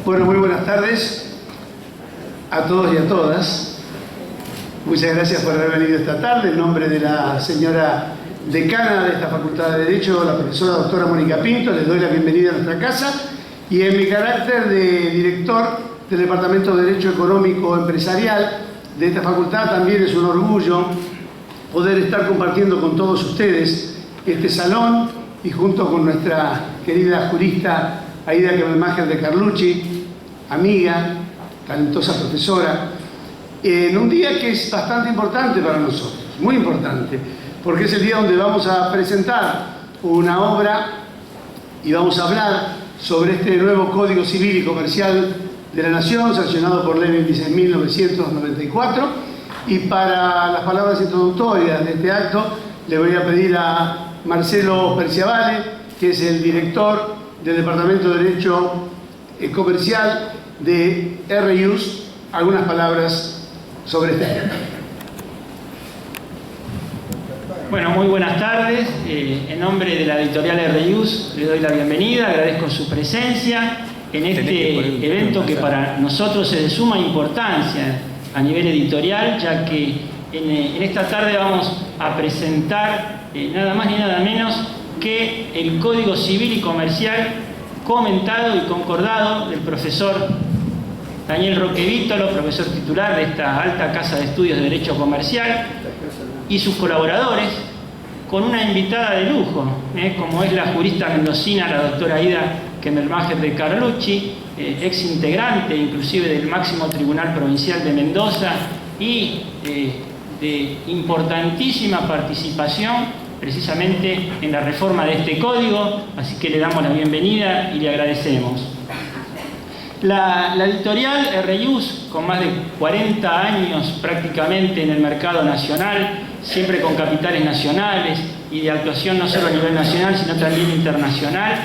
Bueno, muy buenas tardes a todos y a todas. Muchas gracias por haber venido esta tarde. En nombre de la señora decana de esta Facultad de Derecho, la profesora doctora Mónica Pinto, les doy la bienvenida a nuestra casa y en mi carácter de director del Departamento de Derecho Económico Empresarial de esta facultad, también es un orgullo poder estar compartiendo con todos ustedes este salón y junto con nuestra querida jurista Aida Kemelmacher de Carlucci, amiga, talentosa profesora, en un día que es bastante importante para nosotros, muy importante, porque es el día donde vamos a presentar una obra y vamos a hablar sobre este nuevo Código Civil y Comercial de la Nación, sancionado por Ley 26.994, y para las palabras introductorias de este acto le voy a pedir a Marcelo Perciavale, que es el director del Departamento de Derecho Comercial de RIUS, algunas palabras sobre este tema. Bueno, muy buenas tardes. En nombre de la editorial RIUS le doy la bienvenida, agradezco su presencia en este evento que para nosotros es de suma importancia a nivel editorial, ya que en esta tarde vamos a presentar nada más ni nada menos que el Código Civil y Comercial comentado y concordado del profesor Daniel Roque Vítolo, profesor titular de esta alta casa de estudios de Derecho Comercial, y sus colaboradores, con una invitada de lujo, como es la jurista mendocina, la doctora Aida Kemelmacher de Carlucci, ex integrante inclusive del máximo Tribunal Provincial de Mendoza y de importantísima participación precisamente en la reforma de este código, así que le damos la bienvenida y le agradecemos. La editorial RIUS, con más de 40 años prácticamente en el mercado nacional, siempre con capitales nacionales y de actuación no solo a nivel nacional, sino también internacional,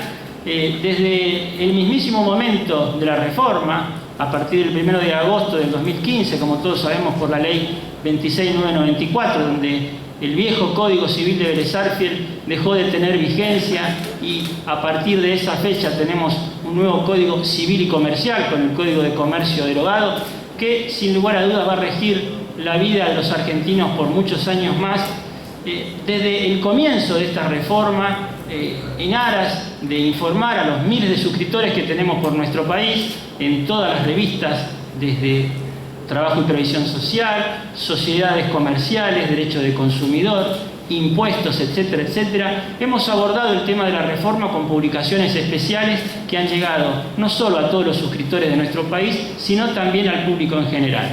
desde el mismísimo momento de la reforma, a partir del 1 de agosto del 2015, como todos sabemos por la ley 26.994, donde el viejo Código Civil de Vélez Sarsfield dejó de tener vigencia y a partir de esa fecha tenemos un nuevo Código Civil y Comercial con el Código de Comercio derogado, que sin lugar a dudas va a regir la vida de los argentinos por muchos años más. Desde el comienzo de esta reforma, en aras de informar a los miles de suscriptores que tenemos por nuestro país, en todas las revistas, desde Trabajo y Previsión Social, Sociedades Comerciales, Derecho de Consumidor, Impuestos, etcétera, etcétera, hemos abordado el tema de la reforma con publicaciones especiales que han llegado no solo a todos los suscriptores de nuestro país, sino también al público en general.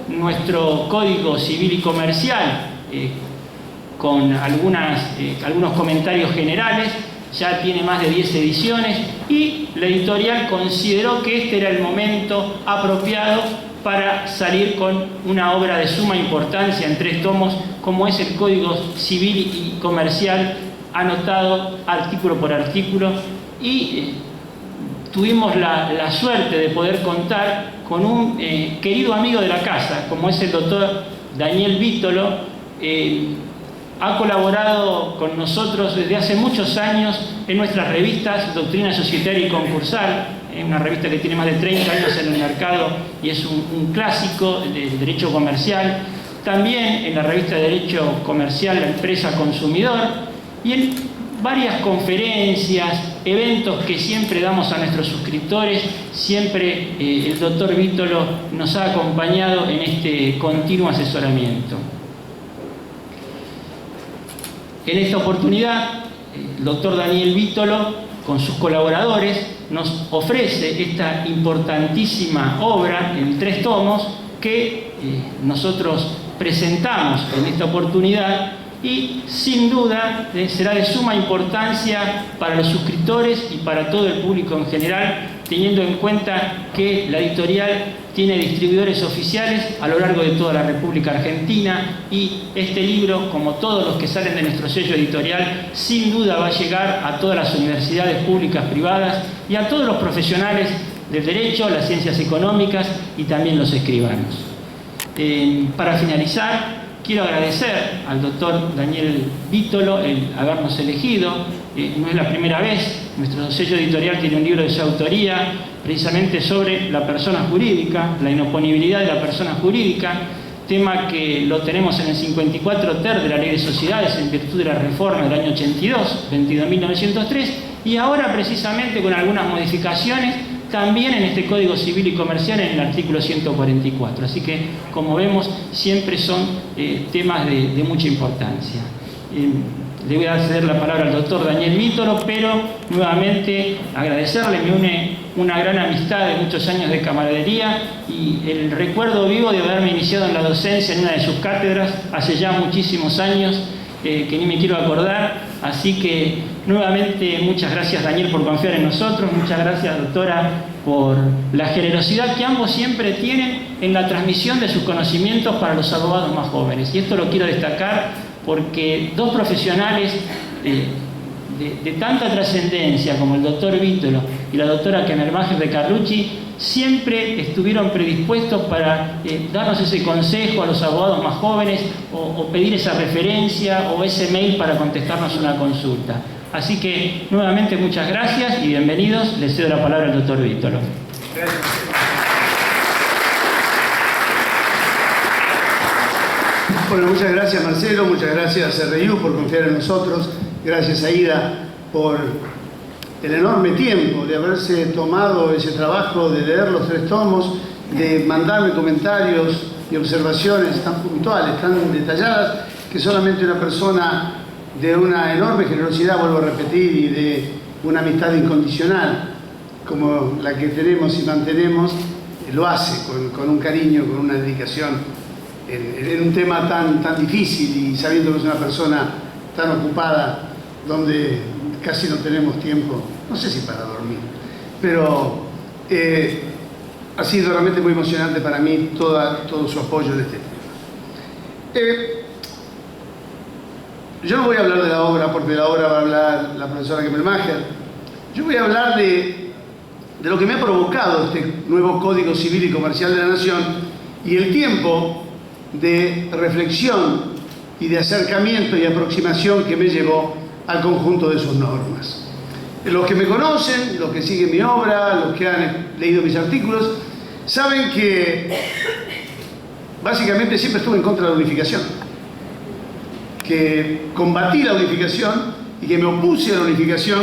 Nuestro Código Civil y Comercial, con algunos comentarios generales, ya tiene más de 10 ediciones y la editorial consideró que este era el momento apropiado para salir con una obra de suma importancia en 3 tomos, como es el Código Civil y Comercial, anotado artículo por artículo, y tuvimos la suerte de poder contar con un querido amigo de la casa, como es el doctor Daniel Vítolo. Ha colaborado con nosotros desde hace muchos años en nuestras revistas Doctrina Societaria y Concursal, una revista que tiene más de 30 años en el mercado y es un clásico del derecho comercial. También en la revista de Derecho Comercial La Empresa Consumidor, y en varias conferencias, eventos que siempre damos a nuestros suscriptores. Siempre el doctor Vítolo nos ha acompañado en este continuo asesoramiento. En esta oportunidad, el doctor Daniel Vítolo, con sus colaboradores, nos ofrece esta importantísima obra en 3 tomos que nosotros presentamos en esta oportunidad y sin duda será de suma importancia para los suscriptores y para todo el público en general, teniendo en cuenta que la editorial tiene distribuidores oficiales a lo largo de toda la República Argentina y este libro, como todos los que salen de nuestro sello editorial, sin duda va a llegar a todas las universidades públicas, privadas y a todos los profesionales del derecho, las ciencias económicas y también los escribanos. Para finalizar, quiero agradecer al doctor Daniel Vítolo el habernos elegido. No es la primera vez, nuestro sello editorial tiene un libro de su autoría precisamente sobre la persona jurídica, la inoponibilidad de la persona jurídica, tema que lo tenemos en el 54 ter de la Ley de Sociedades en virtud de la reforma del año 82, 22.903, y ahora precisamente con algunas modificaciones también en este Código Civil y Comercial en el artículo 144. Así que, como vemos, siempre son temas de mucha importancia. Le voy a ceder la palabra al doctor Daniel Vítolo, pero nuevamente agradecerle, me une una gran amistad de muchos años de camaradería y el recuerdo vivo de haberme iniciado en la docencia en una de sus cátedras hace ya muchísimos años, que ni me quiero acordar. Así que nuevamente muchas gracias, Daniel, por confiar en nosotros, muchas gracias, doctora, por la generosidad que ambos siempre tienen en la transmisión de sus conocimientos para los abogados más jóvenes. Y esto lo quiero destacar porque dos profesionales de tanta trascendencia como el doctor Vítolo y la doctora Kemermacher de Carlucci siempre estuvieron predispuestos para darnos ese consejo a los abogados más jóvenes o pedir esa referencia o ese mail para contestarnos una consulta. Así que nuevamente muchas gracias y bienvenidos. Les cedo la palabra al doctor Vítolo. Gracias. Bueno, muchas gracias Marcelo, muchas gracias RIU por confiar en nosotros, gracias Aida por el enorme tiempo de haberse tomado ese trabajo de leer los 3 tomos, de mandarme comentarios y observaciones tan puntuales, tan detalladas, que solamente una persona de una enorme generosidad, vuelvo a repetir, y de una amistad incondicional como la que tenemos y mantenemos, lo hace con un cariño, con una dedicación en un tema tan difícil y sabiendo que es una persona tan ocupada donde casi no tenemos tiempo, no sé si para dormir, pero ha sido realmente muy emocionante para mí todo su apoyo en este tema. Yo no voy a hablar de la obra porque de la obra va a hablar la profesora Kemermacher. Yo voy a hablar de lo que me ha provocado este nuevo Código Civil y Comercial de la Nación y el tiempo de reflexión y de acercamiento y aproximación que me llevó al conjunto de sus normas. Los que me conocen, los que siguen mi obra, los que han leído mis artículos, saben que básicamente siempre estuve en contra de la unificación, que combatí la unificación y que me opuse a la unificación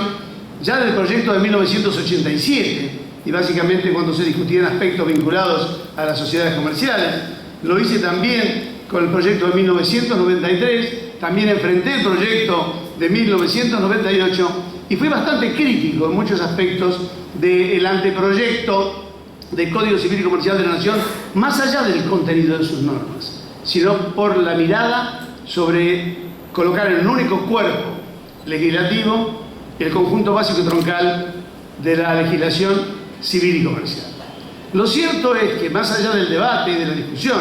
ya del proyecto de 1987 y básicamente cuando se discutían aspectos vinculados a las sociedades comerciales. Lo hice también con el proyecto de 1993, también enfrenté el proyecto de 1998 y fui bastante crítico en muchos aspectos del anteproyecto del Código Civil y Comercial de la Nación, más allá del contenido de sus normas, sino por la mirada sobre colocar en un único cuerpo legislativo el conjunto básico y troncal de la legislación civil y comercial. Lo cierto es que más allá del debate y de la discusión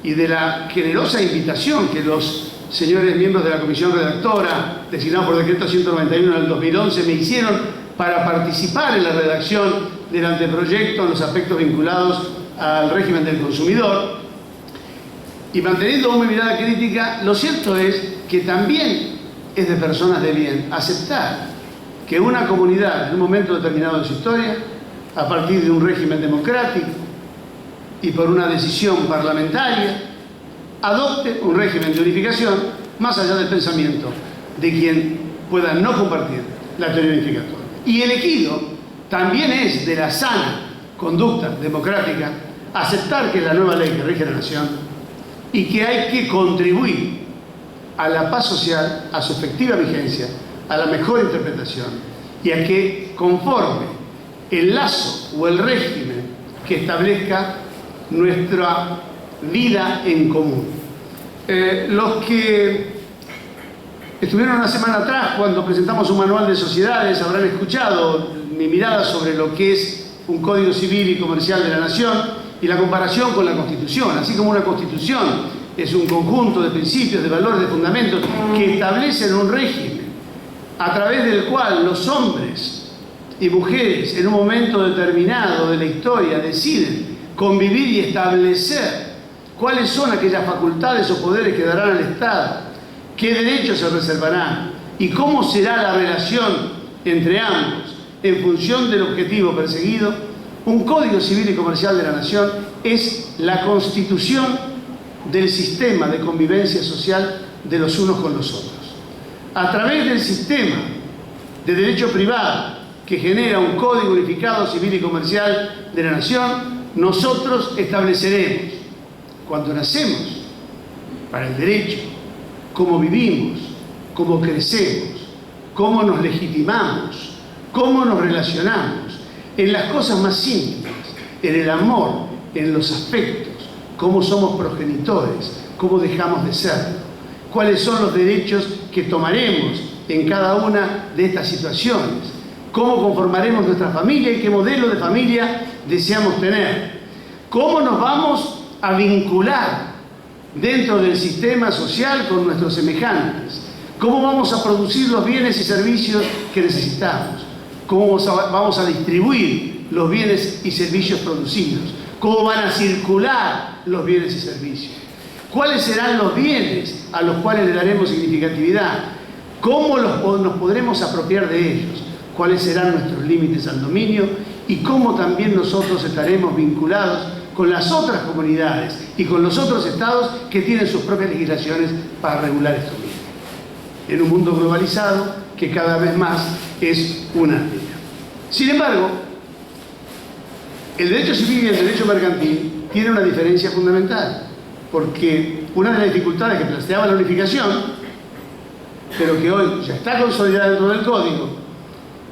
y de la generosa invitación que los señores miembros de la comisión redactora, designados por decreto 191 del 2011, me hicieron para participar en la redacción del anteproyecto en los aspectos vinculados al régimen del consumidor, y manteniendo una mirada crítica, lo cierto es que también es de personas de bien aceptar que una comunidad en un momento determinado de su historia, a partir de un régimen democrático y por una decisión parlamentaria, adopte un régimen de unificación más allá del pensamiento de quien pueda no compartir la teoría unificatoria. Y elegido también es de la sana conducta democrática aceptar que es la nueva ley que rige la nación y que hay que contribuir a la paz social, a su efectiva vigencia, a la mejor interpretación y a que conforme el lazo o el régimen que establezca nuestra vida en común. Los que estuvieron una semana atrás cuando presentamos un manual de sociedades habrán escuchado mi mirada sobre lo que es un Código Civil y Comercial de la Nación y la comparación con la Constitución. Así como una Constitución es un conjunto de principios, de valores, de fundamentos que establecen un régimen a través del cual los hombres y mujeres en un momento determinado de la historia deciden convivir y establecer cuáles son aquellas facultades o poderes que darán al Estado, qué derechos se reservarán y cómo será la relación entre ambos en función del objetivo perseguido, un Código Civil y Comercial de la Nación es la constitución del sistema de convivencia social de los unos con los otros. A través del sistema de derecho privado que genera un Código Unificado Civil y Comercial de la Nación, nosotros estableceremos, cuando nacemos, para el derecho, cómo vivimos, cómo crecemos, cómo nos legitimamos, cómo nos relacionamos, en las cosas más íntimas, en el amor, en los afectos, cómo somos progenitores, cómo dejamos de serlo, cuáles son los derechos que tomaremos en cada una de estas situaciones, cómo conformaremos nuestra familia y qué modelo de familia deseamos tener, cómo nos vamos a vincular dentro del sistema social con nuestros semejantes, cómo vamos a producir los bienes y servicios que necesitamos, cómo vamos a distribuir los bienes y servicios producidos, cómo van a circular los bienes y servicios, cuáles serán los bienes a los cuales le daremos significatividad, cómo nos podremos apropiar de ellos, cuáles serán nuestros límites al dominio y cómo también nosotros estaremos vinculados con las otras comunidades y con los otros estados que tienen sus propias legislaciones para regular esto mismo. En un mundo globalizado que cada vez más es una aldea. Sin embargo, el derecho civil y el derecho mercantil tienen una diferencia fundamental, porque una de las dificultades que planteaba la unificación, pero que hoy ya está consolidada dentro del Código,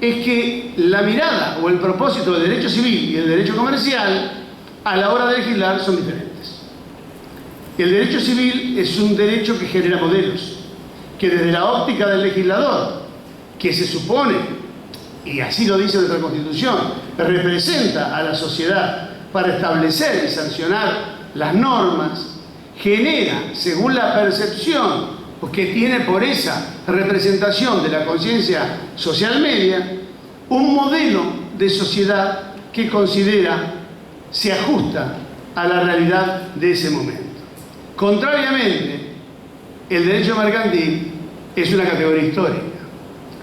es que la mirada o el propósito del derecho civil y el derecho comercial a la hora de legislar son diferentes. El derecho civil es un derecho que genera modelos, que desde la óptica del legislador, que se supone, y así lo dice nuestra Constitución, representa a la sociedad para establecer y sancionar las normas, genera, según la percepción que tiene por esa representación de la conciencia social media, un modelo de sociedad que considera se ajusta a la realidad de ese momento. Contrariamente, el derecho mercantil es una categoría histórica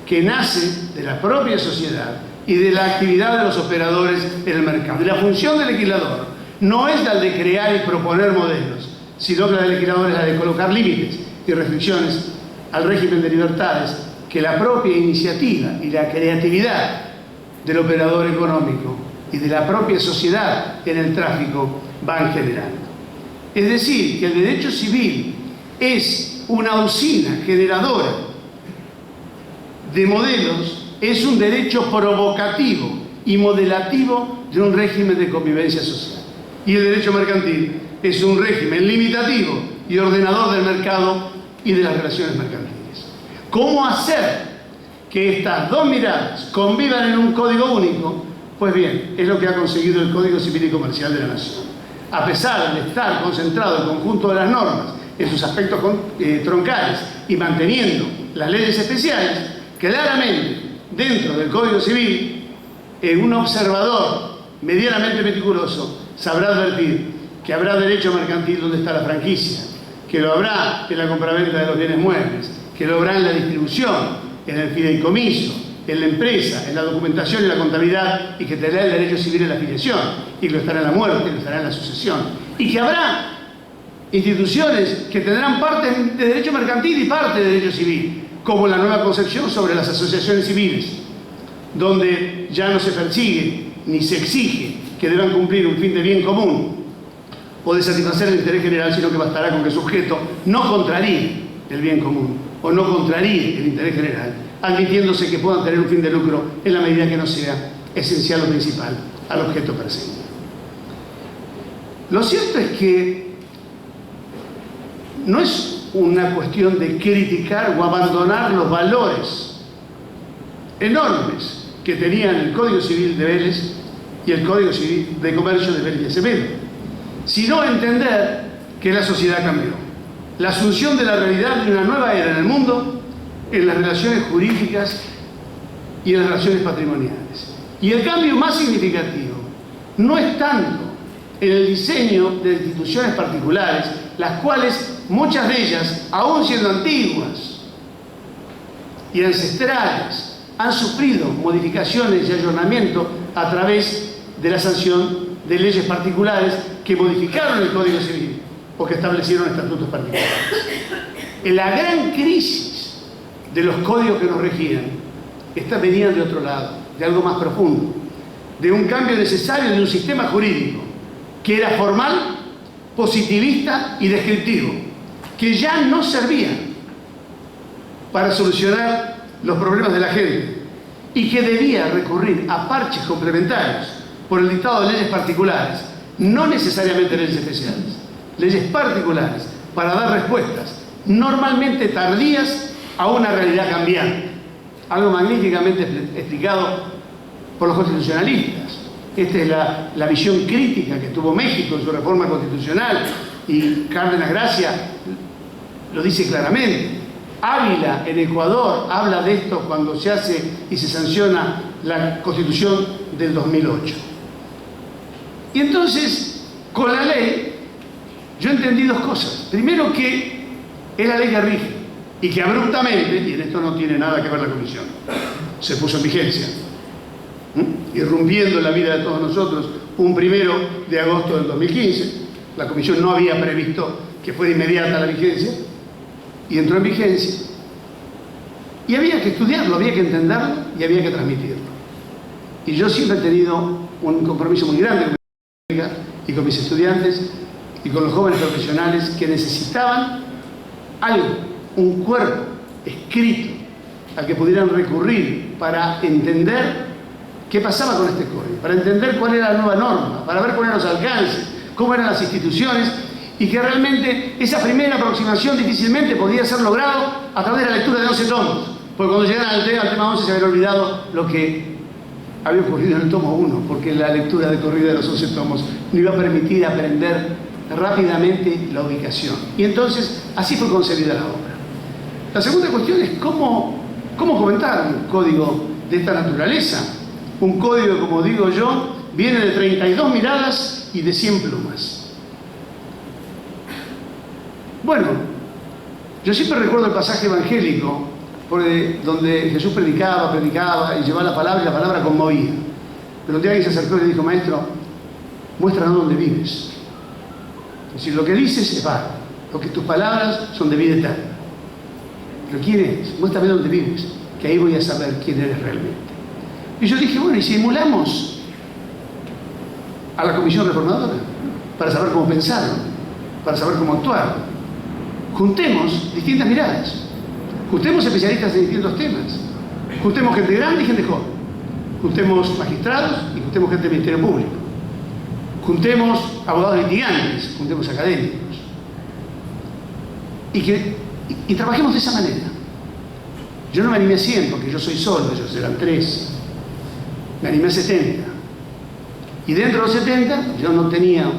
que nace de la propia sociedad y de la actividad de los operadores en el mercado. Y la función del legislador no es la de crear y proponer modelos, sino que la del legislador es la de colocar límites y restricciones al régimen de libertades que la propia iniciativa y la creatividad del operador económico y de la propia sociedad en el tráfico van generando. Es decir, que el derecho civil es una usina generadora de modelos, es un derecho provocativo y modelativo de un régimen de convivencia social. Y el derecho mercantil es un régimen limitativo y ordenador del mercado y de las relaciones mercantiles. ¿Cómo hacer que estas dos miradas convivan en un código único? Pues bien, es lo que ha conseguido el Código Civil y Comercial de la Nación. A pesar de estar concentrado el conjunto de las normas en sus aspectos troncales y manteniendo las leyes especiales, claramente dentro del Código Civil, un observador medianamente meticuloso sabrá advertir que habrá derecho mercantil donde está la franquicia, que lo habrá en la compraventa de los bienes muebles, que lo habrá en la distribución, en el fideicomiso, en la empresa, en la documentación y la contabilidad, y que tendrá el derecho civil en la afiliación, y que lo estará en la muerte, y lo estará en la sucesión, y que habrá instituciones que tendrán parte de derecho mercantil y parte de derecho civil, como la nueva concepción sobre las asociaciones civiles, donde ya no se persigue ni se exige que deban cumplir un fin de bien común o de satisfacer el interés general, sino que bastará con que el sujeto no contraríe el bien común o no contraríe el interés general, admitiéndose que puedan tener un fin de lucro en la medida que no sea esencial o principal al objeto perseguido. Lo cierto es que no es una cuestión de criticar o abandonar los valores enormes que tenían el Código Civil de Vélez y el Código Civil de Comercio de Vélez y Acevedo, sino entender que la sociedad cambió. La asunción de la realidad de una nueva era en el mundo, en las relaciones jurídicas y en las relaciones patrimoniales. Y el cambio más significativo no es tanto en el diseño de instituciones particulares, las cuales, muchas de ellas, aún siendo antiguas y ancestrales, han sufrido modificaciones y ayornamiento a través de la sanción de leyes particulares que modificaron el Código Civil o que establecieron estatutos particulares. En la gran crisis de los códigos que nos regían, estas venían de otro lado, de algo más profundo, de un cambio necesario de un sistema jurídico que era formal, positivista y descriptivo, que ya no servía para solucionar los problemas de la gente y que debía recurrir a parches complementarios por el dictado de leyes particulares, no necesariamente leyes especiales, leyes particulares, para dar respuestas normalmente tardías a una realidad cambiante. Algo magníficamente explicado por los constitucionalistas. Esta es la visión crítica que tuvo México en su reforma constitucional, y Cárdenas Gracia lo dice claramente. Ávila en Ecuador habla de esto cuando se hace y se sanciona la Constitución del 2008. Y entonces, con la ley, yo entendí dos cosas. Primero, que es la ley que rige y que abruptamente, y en esto no tiene nada que ver la Comisión, se puso en vigencia, irrumpiendo en la vida de todos nosotros un 1 de agosto del 2015. La Comisión no había previsto que fuera inmediata la vigencia, y entró en vigencia. Y había que estudiarlo, había que entenderlo y había que transmitirlo. Y yo siempre he tenido un compromiso muy grande con mi colega y con mis estudiantes y con los jóvenes profesionales que necesitaban algo, un cuerpo escrito al que pudieran recurrir para entender qué pasaba con este código, para entender cuál era la nueva norma, para ver cuáles eran los alcances, cómo eran las instituciones, y que realmente esa primera aproximación difícilmente podía ser logrado a través de la lectura de 11 tomos, porque cuando llegaran al tema 11 se había olvidado lo que había ocurrido en el tomo 1, porque la lectura de corrida de los 11 tomos no iba a permitir aprender rápidamente la ubicación. Y entonces así fue concebida la obra. La segunda cuestión es cómo comentar un código de esta naturaleza. Un código, como digo yo, viene de 32 miradas y de 100 plumas. Bueno, yo siempre recuerdo el pasaje evangélico donde Jesús predicaba y llevaba la palabra, y la palabra conmovía. Pero un día alguien se acercó y le dijo: maestro, muéstranos dónde vives. Es decir, lo que dices es verdad, lo que tus palabras son de vida eterna. Pero ¿quién eres? Muéstrame dónde vives, que ahí voy a saber quién eres realmente. Y yo dije: bueno, ¿y si emulamos a la Comisión Reformadora para saber cómo pensar, para saber cómo actuar? Juntemos distintas miradas, juntemos especialistas en distintos temas, juntemos gente grande y gente joven, juntemos magistrados y juntemos gente del Ministerio Público, juntemos abogados litigantes, juntemos académicos, y trabajemos de esa manera. Yo no me animé a 100 porque yo soy solo, ellos eran 3, me animé a 70, y dentro de los 70 yo no tenía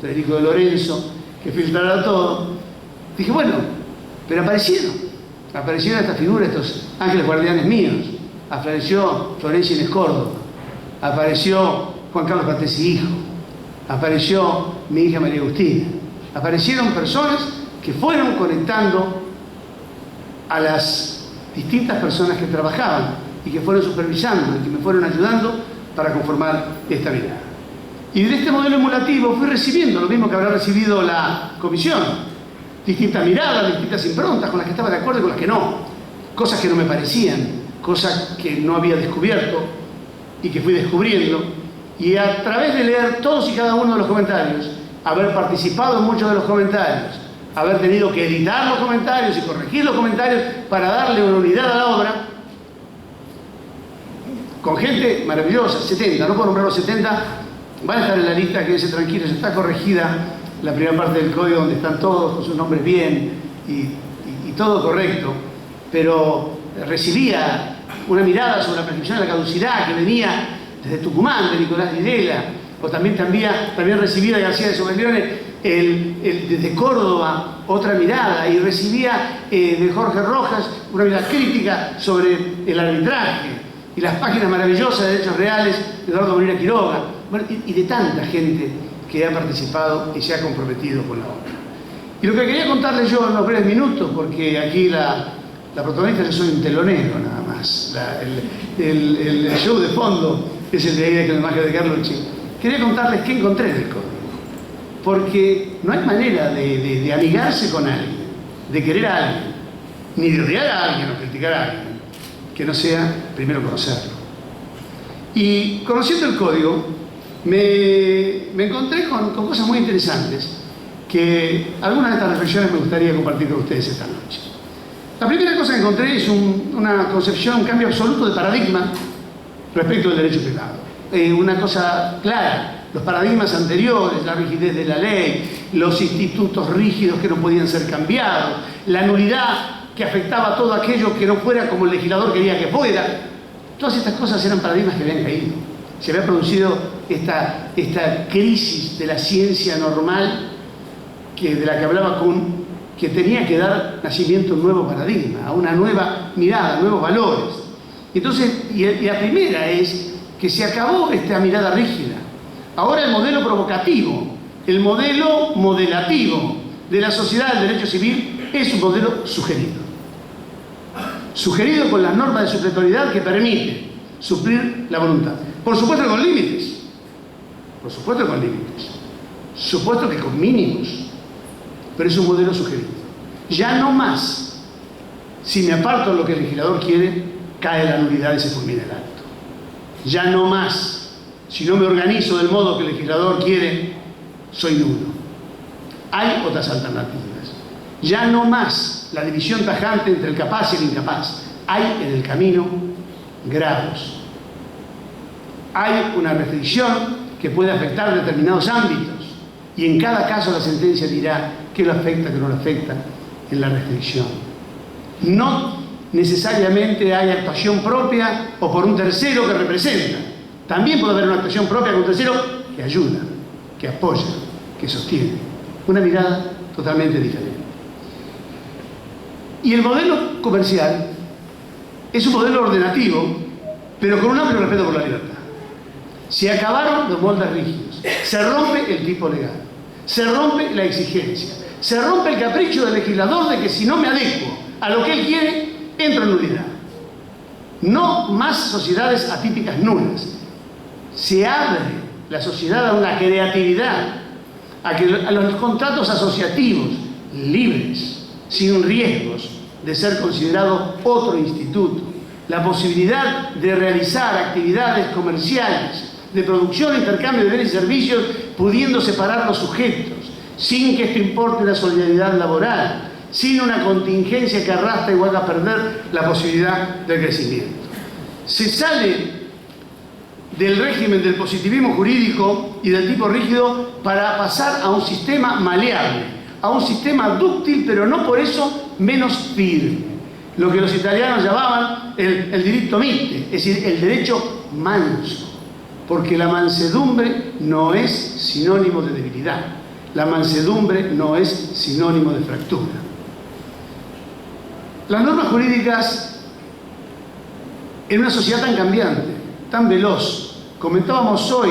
Federico de Lorenzo que filtrara todo. Dije: bueno, pero aparecieron estas figuras, estos ángeles guardianes míos. Apareció Florencia Inés Córdoba, apareció Juan Carlos Patesi hijo, apareció mi hija María Agustina. Aparecieron personas que fueron conectando a las distintas personas que trabajaban y que fueron supervisando y que me fueron ayudando para conformar esta mirada. Y de este modelo emulativo fui recibiendo lo mismo que habrá recibido la Comisión: distintas miradas, distintas improntas, con las que estaba de acuerdo y con las que no, cosas que no me parecían, cosas que no había descubierto y que fui descubriendo, y a través de leer todos y cada uno de los comentarios, haber participado en muchos de los comentarios, haber tenido que editar los comentarios y corregir los comentarios para darle una unidad a la obra, con gente maravillosa, 70, no puedo nombrar los 70, van a estar en la lista, quédense tranquilos, está corregida la primera parte del código donde están todos con sus nombres bien y todo correcto, pero recibía una mirada sobre la prescripción de la caducidad que venía desde Tucumán, de Nicolás Videla, o también recibía de García de Soberlione desde Córdoba otra mirada, y recibía de Jorge Rojas una mirada crítica sobre el arbitraje, y las páginas maravillosas de Hechos Reales de Eduardo Molina Quiroga, bueno, y de tanta gente que ha participado y se ha comprometido con la obra. Y lo que quería contarles yo en unos breves minutos, porque aquí la protagonista yo soy un telonero nada más, el show de fondo es el de ahí de Magia de Carlucci. Quería contarles qué encontré en el código, porque no hay manera de amigarse con alguien, de querer a alguien, ni de odiar a alguien o criticar a alguien, que no sea primero conocerlo. Y conociendo el código, me encontré con cosas muy interesantes, que algunas de estas reflexiones me gustaría compartir con ustedes esta noche. La primera cosa que encontré es una concepción, un cambio absoluto de paradigma respecto del derecho privado. Una cosa clara, los paradigmas anteriores, la rigidez de la ley, los institutos rígidos que no podían ser cambiados, la nulidad que afectaba a todo aquello que no fuera como el legislador quería que fuera. Todas estas cosas eran paradigmas que habían caído. Se había producido esta crisis de la ciencia normal de la que hablaba Kuhn, que tenía que dar nacimiento a un nuevo paradigma, a una nueva mirada, a nuevos valores. Entonces, y la primera es que se acabó esta mirada rígida. Ahora el modelo provocativo, el modelo modelativo de la sociedad del derecho civil es un modelo sugerido. Sugerido con las normas de supletoriedad que permiten suplir la voluntad. Por supuesto con límites. Por supuesto con límites. Supuesto que con mínimos. Pero es un modelo sugerido. Ya no más. Si me aparto de lo que el legislador quiere, cae la nulidad y se fulmina el acto. Ya no más. Si no me organizo del modo que el legislador quiere, soy nulo. Hay otras alternativas. Ya no más la división tajante entre el capaz y el incapaz. Hay en el camino grados. Hay una restricción que puede afectar determinados ámbitos. Y en cada caso la sentencia dirá qué lo afecta, qué no lo afecta en la restricción. No necesariamente hay actuación propia o por un tercero que representa. También puede haber una actuación propia con un tercero que ayuda, que apoya, que sostiene. Una mirada totalmente diferente. Y el modelo comercial es un modelo ordenativo, pero con un amplio respeto por la libertad. Se acabaron los moldes rígidos, se rompe el tipo legal, se rompe la exigencia, se rompe el capricho del legislador de que si no me adecuo a lo que él quiere, entro en nulidad. No más sociedades atípicas nulas. Se abre la sociedad a una creatividad, a los contratos asociativos libres, sin riesgos de ser considerado otro instituto, la posibilidad de realizar actividades comerciales de producción e intercambio de bienes y servicios, pudiendo separar los sujetos, sin que esto importe la solidaridad laboral, sin una contingencia que arrastra igual a perder la posibilidad del crecimiento. Se sale del régimen del positivismo jurídico y del tipo rígido para pasar a un sistema maleable, a un sistema dúctil, pero no por eso menos firme. Lo que los italianos llamaban el diritto mite, es decir, el derecho manso. Porque la mansedumbre no es sinónimo de debilidad. La mansedumbre no es sinónimo de fractura. Las normas jurídicas, en una sociedad tan cambiante, tan veloz, comentábamos hoy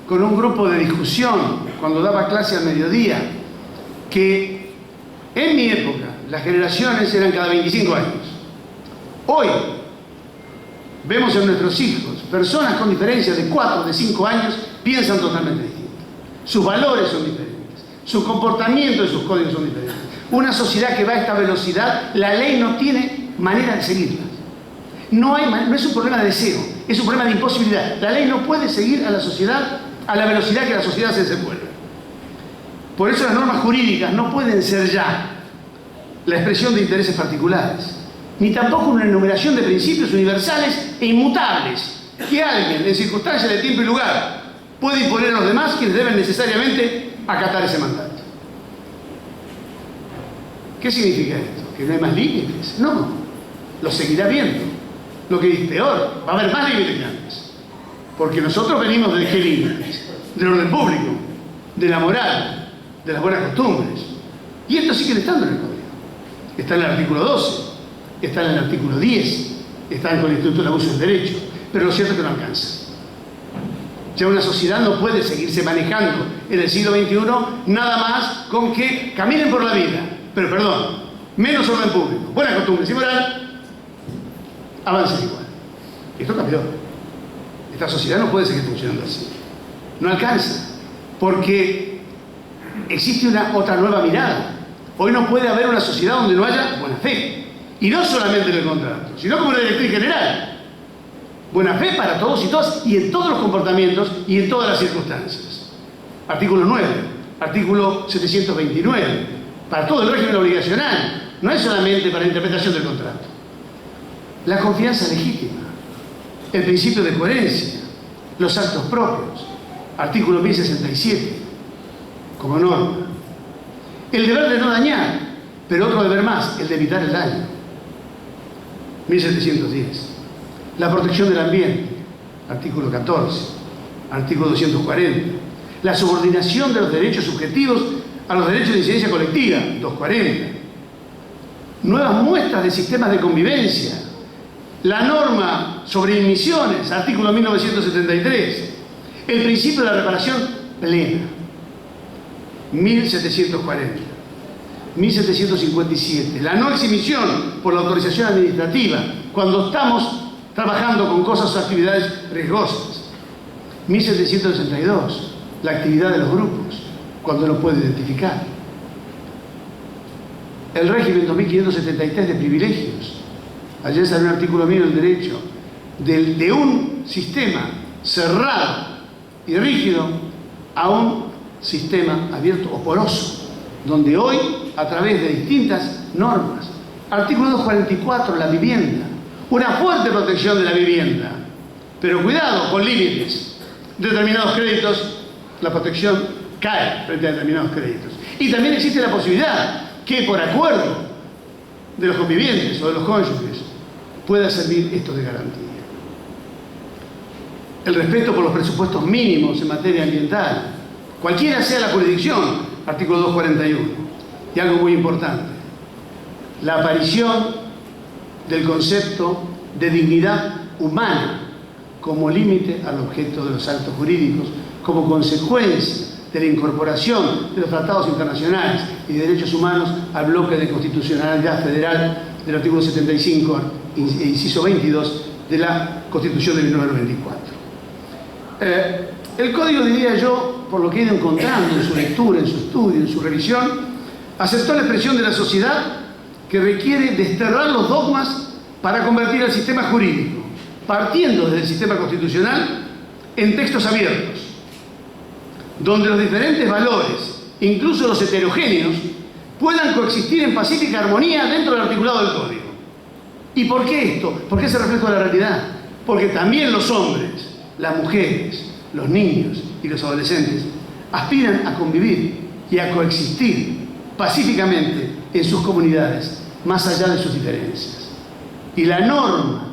con un grupo de discusión, cuando daba clase al mediodía, que en mi época las generaciones eran cada 25 años. Hoy vemos en nuestros hijos personas con diferencias de 4, de 5 años, piensan totalmente distinto. Sus valores son diferentes, su comportamiento y sus códigos son diferentes. Una sociedad que va a esta velocidad, la ley no tiene manera de seguirla. No es un problema de deseo, es un problema de imposibilidad. La ley no puede seguir a la sociedad a la velocidad que la sociedad se desenvuelve. Por eso las normas jurídicas no pueden ser ya la expresión de intereses particulares, ni tampoco una enumeración de principios universales e inmutables que alguien, en circunstancias de tiempo y lugar, puede imponer a los demás, quienes deben necesariamente acatar ese mandato. ¿Qué significa esto? ¿Que no hay más límites? No, lo seguirá viendo. Lo que es peor, va a haber más límites que antes. Porque nosotros venimos de qué límites? Del orden público, de la moral, de las buenas costumbres. Y esto sigue estando en el código. Está en el artículo 12, está en el artículo 10, está en el Instituto del Abuso del Derecho, pero lo cierto es que no alcanza. Ya una sociedad no puede seguirse manejando en el siglo XXI nada más con que caminen por la vida, pero perdón, menos orden público, buenas costumbres y moral, avancen igual. Esto cambió. Esta sociedad no puede seguir funcionando así. No alcanza, porque existe otra nueva mirada. Hoy no puede haber una sociedad donde no haya buena fe. Y no solamente en el contrato, sino como una directriz general. Buena fe para todos y todas, y en todos los comportamientos y en todas las circunstancias. Artículo 9, artículo 729, para todo el régimen obligacional, no es solamente para la interpretación del contrato. La confianza legítima, el principio de coherencia, los actos propios, artículo 1067, como norma. El deber de no dañar, pero otro deber más, el de evitar el daño. 1710. La protección del ambiente, artículo 14, artículo 240. La subordinación de los derechos subjetivos a los derechos de incidencia colectiva, 240. Nuevas muestras de sistemas de convivencia. La norma sobre inmisiones, artículo 1973. El principio de la reparación plena, 1740. 1757. La no exhibición por la autorización administrativa, cuando estamos trabajando con cosas o actividades riesgosas. 1762, la actividad de los grupos, cuando lo puede identificar. El régimen 2573 de privilegios. Ayer salió un artículo mío del derecho, de un sistema cerrado y rígido a un sistema abierto o poroso, donde hoy, a través de distintas normas, artículo 244, la vivienda, una fuerte protección de la vivienda, pero cuidado, con límites. Determinados créditos, la protección cae frente a determinados créditos. Y también existe la posibilidad que por acuerdo de los convivientes o de los cónyuges pueda servir esto de garantía. El respeto por los presupuestos mínimos en materia ambiental, cualquiera sea la jurisdicción, artículo 241. Y algo muy importante, la aparición del concepto de dignidad humana como límite al objeto de los actos jurídicos, como consecuencia de la incorporación de los tratados internacionales y de derechos humanos al bloque de constitucionalidad federal del artículo 75, inciso 22 de la Constitución de 1994. El código, diría yo, por lo que he ido encontrando en su lectura, en su estudio, en su revisión, aceptó la expresión de la sociedad que requiere desterrar los dogmas para convertir el sistema jurídico, partiendo desde el sistema constitucional, en textos abiertos, donde los diferentes valores, incluso los heterogéneos, puedan coexistir en pacífica armonía dentro del articulado del código. ¿Y por qué esto? ¿Por qué ese reflejo de la realidad? Porque también los hombres, las mujeres, los niños y los adolescentes aspiran a convivir y a coexistir pacíficamente en sus comunidades, más allá de sus diferencias. Y la norma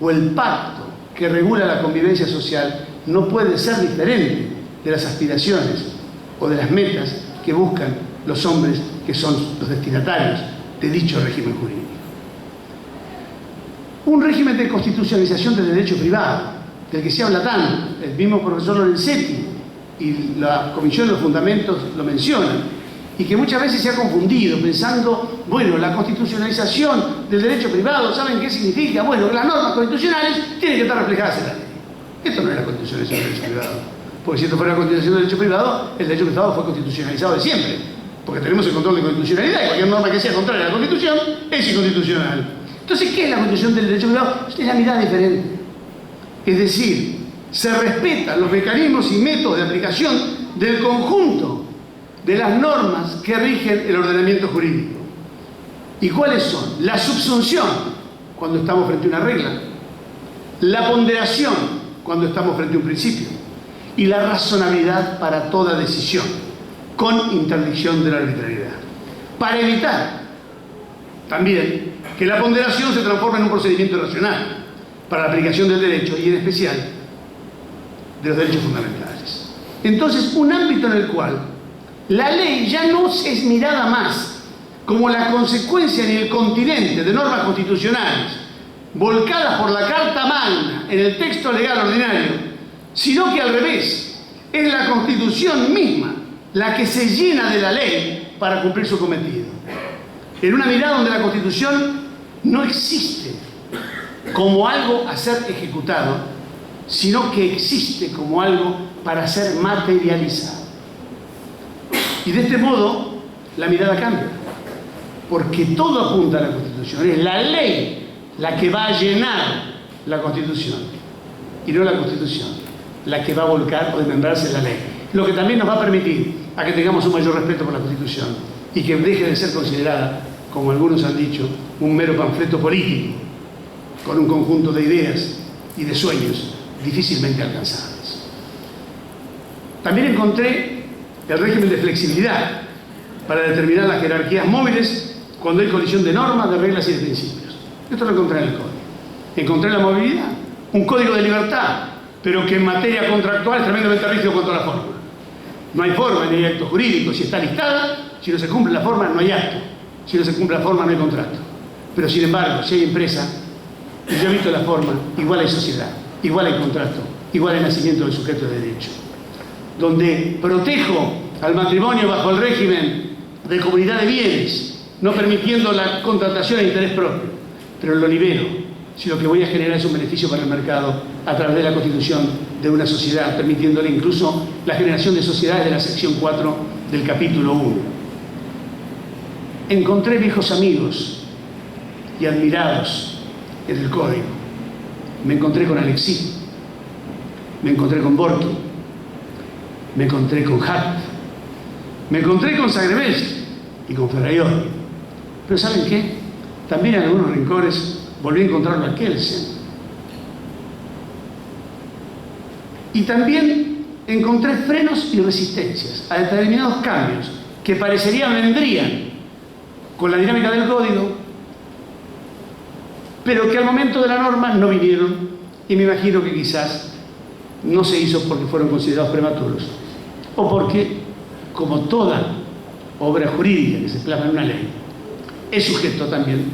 o el pacto que regula la convivencia social no puede ser diferente de las aspiraciones o de las metas que buscan los hombres que son los destinatarios de dicho régimen jurídico. Un régimen de constitucionalización del derecho privado, del que se habla tanto, el mismo profesor Lorenzetti y la Comisión de los Fundamentos lo mencionan, y que muchas veces se ha confundido pensando, bueno, la constitucionalización del derecho privado, ¿saben qué significa? Bueno, que las normas constitucionales tienen que estar reflejadas en la ley. Esto no es la constitucionalización del derecho privado, porque si esto fuera la constitucionalización del derecho privado, el derecho privado fue constitucionalizado de siempre, porque tenemos el control de constitucionalidad y cualquier norma que sea contraria a la Constitución es inconstitucional. Entonces, ¿qué es la constitución del derecho privado? Es la mirada diferente. Es decir, se respetan los mecanismos y métodos de aplicación del conjunto de las normas que rigen el ordenamiento jurídico. ¿Y cuáles son? La subsunción, cuando estamos frente a una regla, la ponderación, cuando estamos frente a un principio, y la razonabilidad para toda decisión, con interdicción de la arbitrariedad. Para evitar también que la ponderación se transforme en un procedimiento racional para la aplicación del derecho y en especial de los derechos fundamentales. Entonces, un ámbito en el cual la ley ya no es mirada más como la consecuencia ni el continente de normas constitucionales volcadas por la Carta Magna en el texto legal ordinario sino que al revés, es la Constitución misma la que se llena de la ley para cumplir su cometido. En una mirada donde la Constitución no existe como algo a ser ejecutado, sino que existe como algo para ser materializado. Y de este modo, la mirada cambia, porque todo apunta a la Constitución. Es la ley la que va a llenar la Constitución, y no la Constitución la que va a volcar o desmembrarse en la ley. Lo que también nos va a permitir a que tengamos un mayor respeto por la Constitución y que deje de ser considerada, como algunos han dicho, un mero panfleto político con un conjunto de ideas y de sueños difícilmente alcanzables. También encontré el régimen de flexibilidad para determinar las jerarquías móviles cuando hay colisión de normas, de reglas y de principios. Esto lo encontré en el código. Encontré la movilidad, un código de libertad, pero que en materia contractual es tremendamente rígido cuanto a la forma. No hay forma ni hay acto jurídico. Si está listada, si no se cumple la forma, no hay acto. Si no se cumple la forma, no hay contrato. Pero sin embargo, si hay empresa, y yo he visto la forma, igual hay sociedad, igual hay contrato, igual hay nacimiento del sujeto de derecho. Donde protejo al matrimonio bajo el régimen de comunidad de bienes, no permitiendo la contratación de interés propio, pero lo libero si lo que voy a generar es un beneficio para el mercado a través de la constitución de una sociedad, permitiéndole incluso la generación de sociedades de la sección 4 del capítulo 1. Encontré viejos amigos y admirados en el código. Me encontré con Alexis, me encontré con Borki, me encontré con Hatt, me encontré con Zagrebelsky y con Ferraioli. Pero ¿saben qué? También en algunos rincones volví a encontrarlo a Kelsen. Y también encontré frenos y resistencias a determinados cambios que parecerían vendrían con la dinámica del código, pero que al momento de la norma no vinieron, y me imagino que quizás no se hizo porque fueron considerados prematuros, o porque, como toda obra jurídica que se plasma en una ley, es sujeto también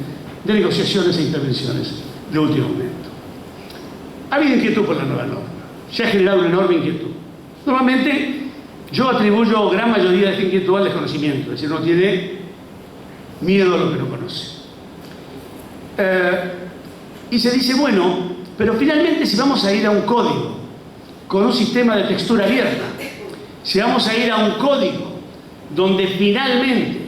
de negociaciones e intervenciones de último momento. Ha habido inquietud por la nueva norma, se ha generado una enorme inquietud. Normalmente yo atribuyo gran mayoría de esta inquietud al desconocimiento, es decir, uno tiene miedo a lo que no conoce. Y se dice, bueno, pero finalmente si vamos a ir a un código con un sistema de textura abierta, si vamos a ir a un código donde finalmente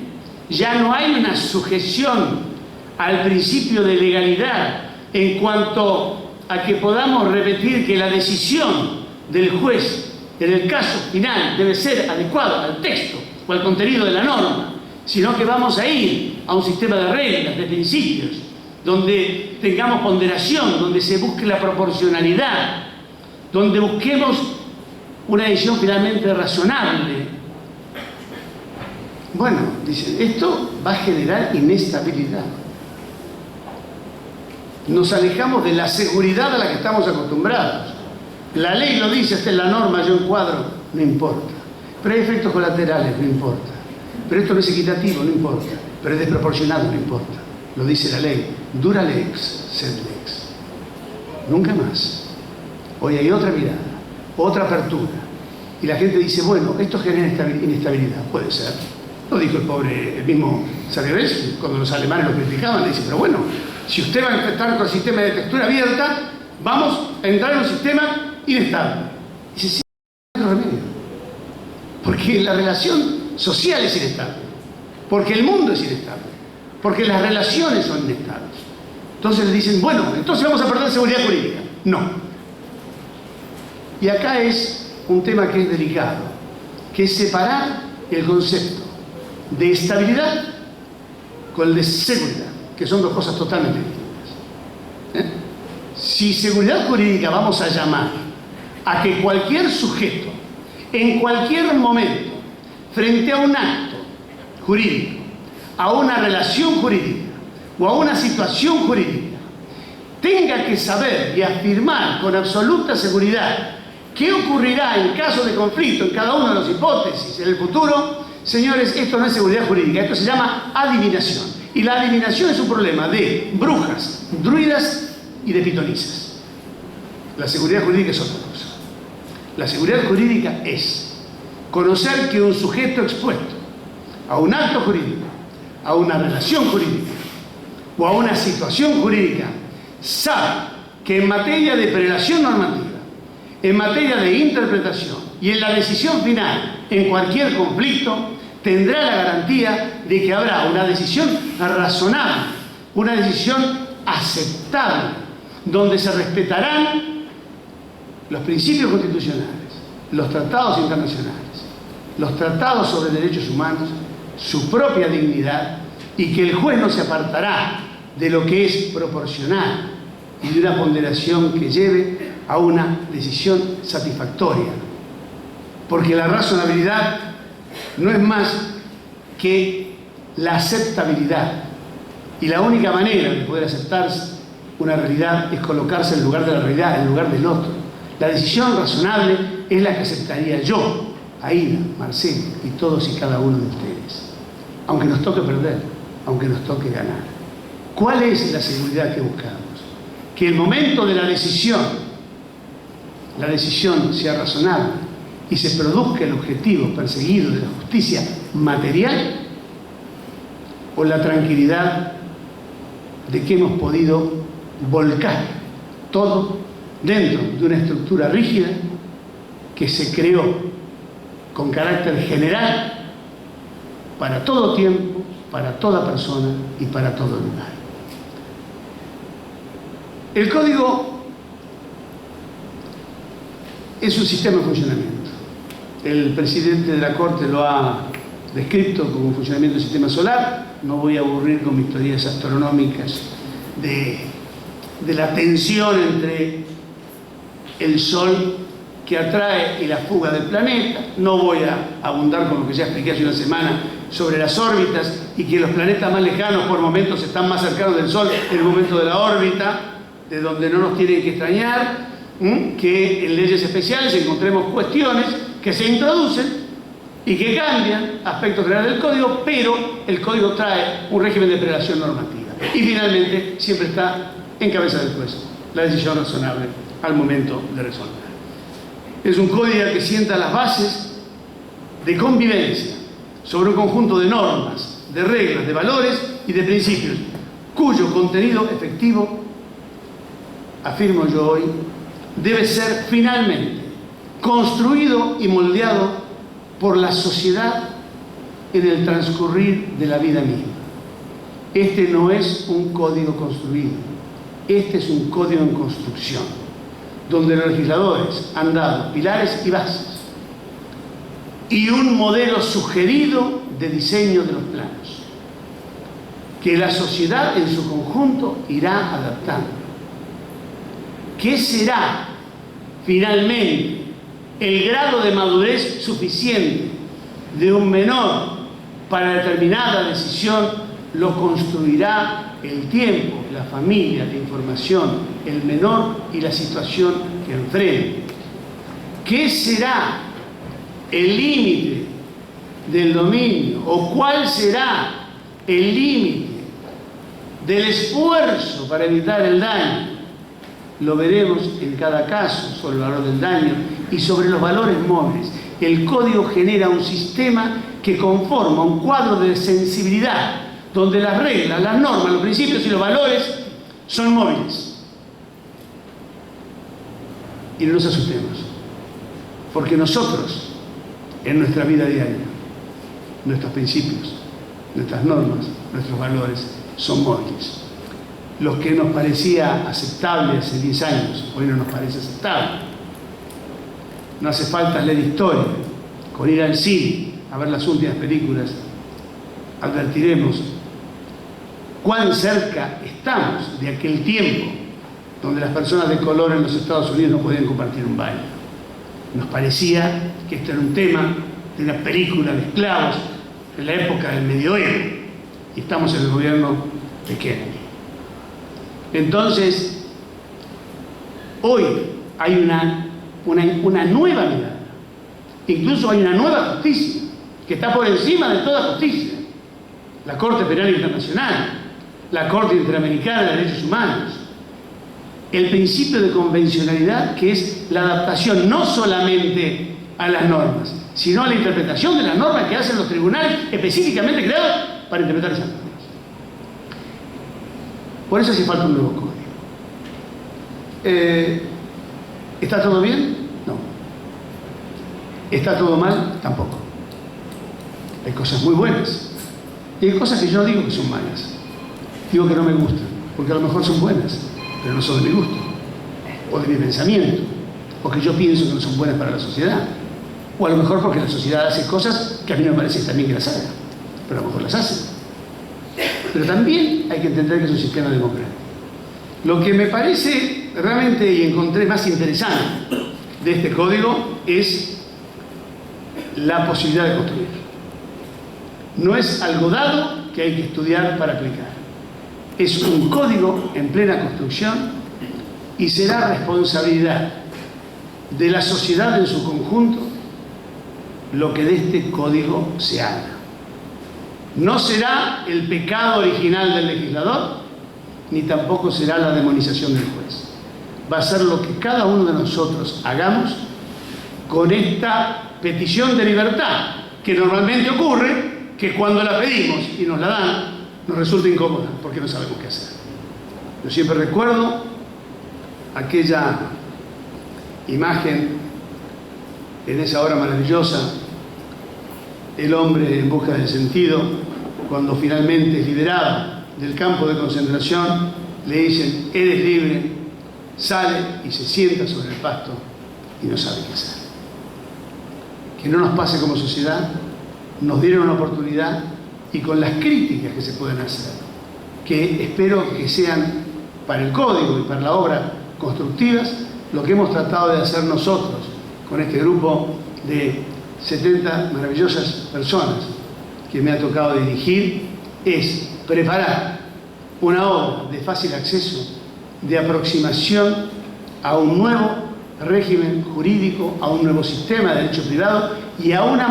ya no hay una sujeción al principio de legalidad en cuanto a que podamos repetir que la decisión del juez en el caso final debe ser adecuada al texto o al contenido de la norma, sino que vamos a ir a un sistema de reglas, de principios, donde tengamos ponderación, donde se busque la proporcionalidad, donde busquemos una decisión finalmente razonable. Bueno, dicen, esto va a generar inestabilidad. Nos alejamos de la seguridad a la que estamos acostumbrados. La ley lo dice, esta es la norma, yo encuadro, no importa. Pero hay efectos colaterales, no importa. Pero esto no es equitativo, no importa. Pero es desproporcionado, no importa. Lo dice la ley. Dura lex, sed lex. Nunca más. Hoy hay otra mirada, otra apertura. Y la gente dice, bueno, esto genera inestabilidad. Puede ser. Lo dijo el mismo Zagrebelsky, cuando los alemanes lo criticaban, le dice, pero bueno, si usted va a enfrentar con el sistema de textura abierta, vamos a entrar en un sistema inestable. Dice, sí, no hay remedio. Porque la relación social es inestable. Porque el mundo es inestable. Porque las relaciones son inestables. Entonces le dicen, bueno, entonces vamos a perder seguridad jurídica. No. Y acá es un tema que es delicado, que es separar el concepto de estabilidad con el de seguridad, que son dos cosas totalmente distintas. Si seguridad jurídica vamos a llamar a que cualquier sujeto, en cualquier momento, frente a un acto jurídico, a una relación jurídica o a una situación jurídica, tenga que saber y afirmar con absoluta seguridad qué ocurrirá en caso de conflicto en cada una de las hipótesis en el futuro, señores, esto no es seguridad jurídica, esto se llama adivinación. Y la adivinación es un problema de brujas, druidas y de pitonisas. La seguridad jurídica es otra cosa. La seguridad jurídica es conocer que un sujeto expuesto a un acto jurídico, a una relación jurídica o a una situación jurídica sabe que en materia de prelación normativa, en materia de interpretación y en la decisión final en cualquier conflicto, tendrá la garantía de que habrá una decisión razonable, una decisión aceptable, donde se respetarán los principios constitucionales, los tratados internacionales, los tratados sobre derechos humanos, su propia dignidad, y que el juez no se apartará de lo que es proporcional y de una ponderación que lleve a una decisión satisfactoria. Porque la razonabilidad no es más que la aceptabilidad. Y la única manera de poder aceptar una realidad es colocarse en lugar de la realidad, en lugar del otro. La decisión razonable es la que aceptaría yo, Aida, Marcelo y todos y cada uno de ustedes. Aunque nos toque perder, aunque nos toque ganar. ¿Cuál es la seguridad que buscamos? Que el momento de la decisión sea razonable y se produzca el objetivo perseguido de la justicia material, o la tranquilidad de que hemos podido volcar todo dentro de una estructura rígida que se creó con carácter general para todo tiempo, para toda persona y para todo lugar. El código es un sistema de funcionamiento. El presidente de la Corte lo ha descrito como un funcionamiento del sistema solar. No voy a aburrir con mis teorías astronómicas de la tensión entre el Sol que atrae y la fuga del planeta. No voy a abundar con lo que ya expliqué hace una semana sobre las órbitas y que los planetas más lejanos por momentos están más cercanos del Sol en el momento de la órbita, de donde no nos tienen que extrañar que en leyes especiales encontremos cuestiones que se introducen y que cambian aspectos generales del código, pero el código trae un régimen de prelación normativa. Y finalmente siempre está en cabeza del juez la decisión razonable al momento de resolver. Es un código que sienta las bases de convivencia sobre un conjunto de normas, de reglas, de valores y de principios, cuyo contenido efectivo, afirmo yo hoy, debe ser finalmente construido y moldeado por la sociedad en el transcurrir de la vida misma. Este no es un código construido, este es un código en construcción, donde los legisladores han dado pilares y bases y un modelo sugerido de diseño de los planos, que la sociedad en su conjunto irá adaptando. ¿Qué será finalmente el grado de madurez suficiente de un menor para determinada decisión? Lo construirá el tiempo, la familia, la información, el menor y la situación que enfrente. ¿Qué será el límite del dominio o cuál será el límite del esfuerzo para evitar el daño? Lo veremos en cada caso sobre el valor del daño y sobre los valores móviles. El código genera un sistema que conforma un cuadro de sensibilidad donde las reglas, las normas, los principios y los valores son móviles. Y no nos asustemos, porque nosotros, en nuestra vida diaria, nuestros principios, nuestras normas, nuestros valores son móviles. Los que nos parecía aceptable hace 10 años, hoy no nos parece aceptable. No hace falta leer historia, con ir al cine a ver las últimas películas, advertiremos cuán cerca estamos de aquel tiempo donde las personas de color en los Estados Unidos no podían compartir un baño. Nos parecía que esto era un tema de una película de esclavos en la época del medioevo, y estamos en el gobierno de Kennedy. Entonces, hoy hay una nueva mirada, incluso hay una nueva justicia que está por encima de toda justicia: la Corte Penal Internacional, la Corte Interamericana de Derechos Humanos, el principio de convencionalidad, que es la adaptación no solamente a las normas, sino a la interpretación de las normas que hacen los tribunales específicamente creados para interpretar esas normas. Por eso hace falta un nuevo código. ¿Está todo bien? No. ¿Está todo mal? Tampoco. Hay cosas muy buenas y hay cosas que yo no digo que son malas. Digo que no me gustan, porque a lo mejor son buenas, pero no son de mi gusto, o de mi pensamiento, o que yo pienso que no son buenas para la sociedad, o a lo mejor porque la sociedad hace cosas que a mí no me parece también que las haga, pero a lo mejor las hace. Pero también hay que entender que es un sistema democrático. Lo que me parece realmente y encontré más interesante de este código es la posibilidad de construir. No es algo dado que hay que estudiar para aplicar. Es un código en plena construcción y será responsabilidad de la sociedad en su conjunto lo que de este código se haga. No será el pecado original del legislador, ni tampoco será la demonización del juez. Va a ser lo que cada uno de nosotros hagamos con esta petición de libertad, que normalmente ocurre que cuando la pedimos y nos la dan, nos resulta incómoda porque no sabemos qué hacer. Yo siempre recuerdo aquella imagen en esa obra maravillosa, El hombre en busca del sentido, cuando finalmente es liberado del campo de concentración, le dicen: eres libre, sale y se sienta sobre el pasto y no sabe qué hacer. Que no nos pase como sociedad, nos dieron una oportunidad y con las críticas que se pueden hacer, que espero que sean para el código y para la obra constructivas, lo que hemos tratado de hacer nosotros con este grupo de 70 maravillosas personas que me ha tocado dirigir, es preparar una obra de fácil acceso, de aproximación a un nuevo régimen jurídico, a un nuevo sistema de derecho privado y a una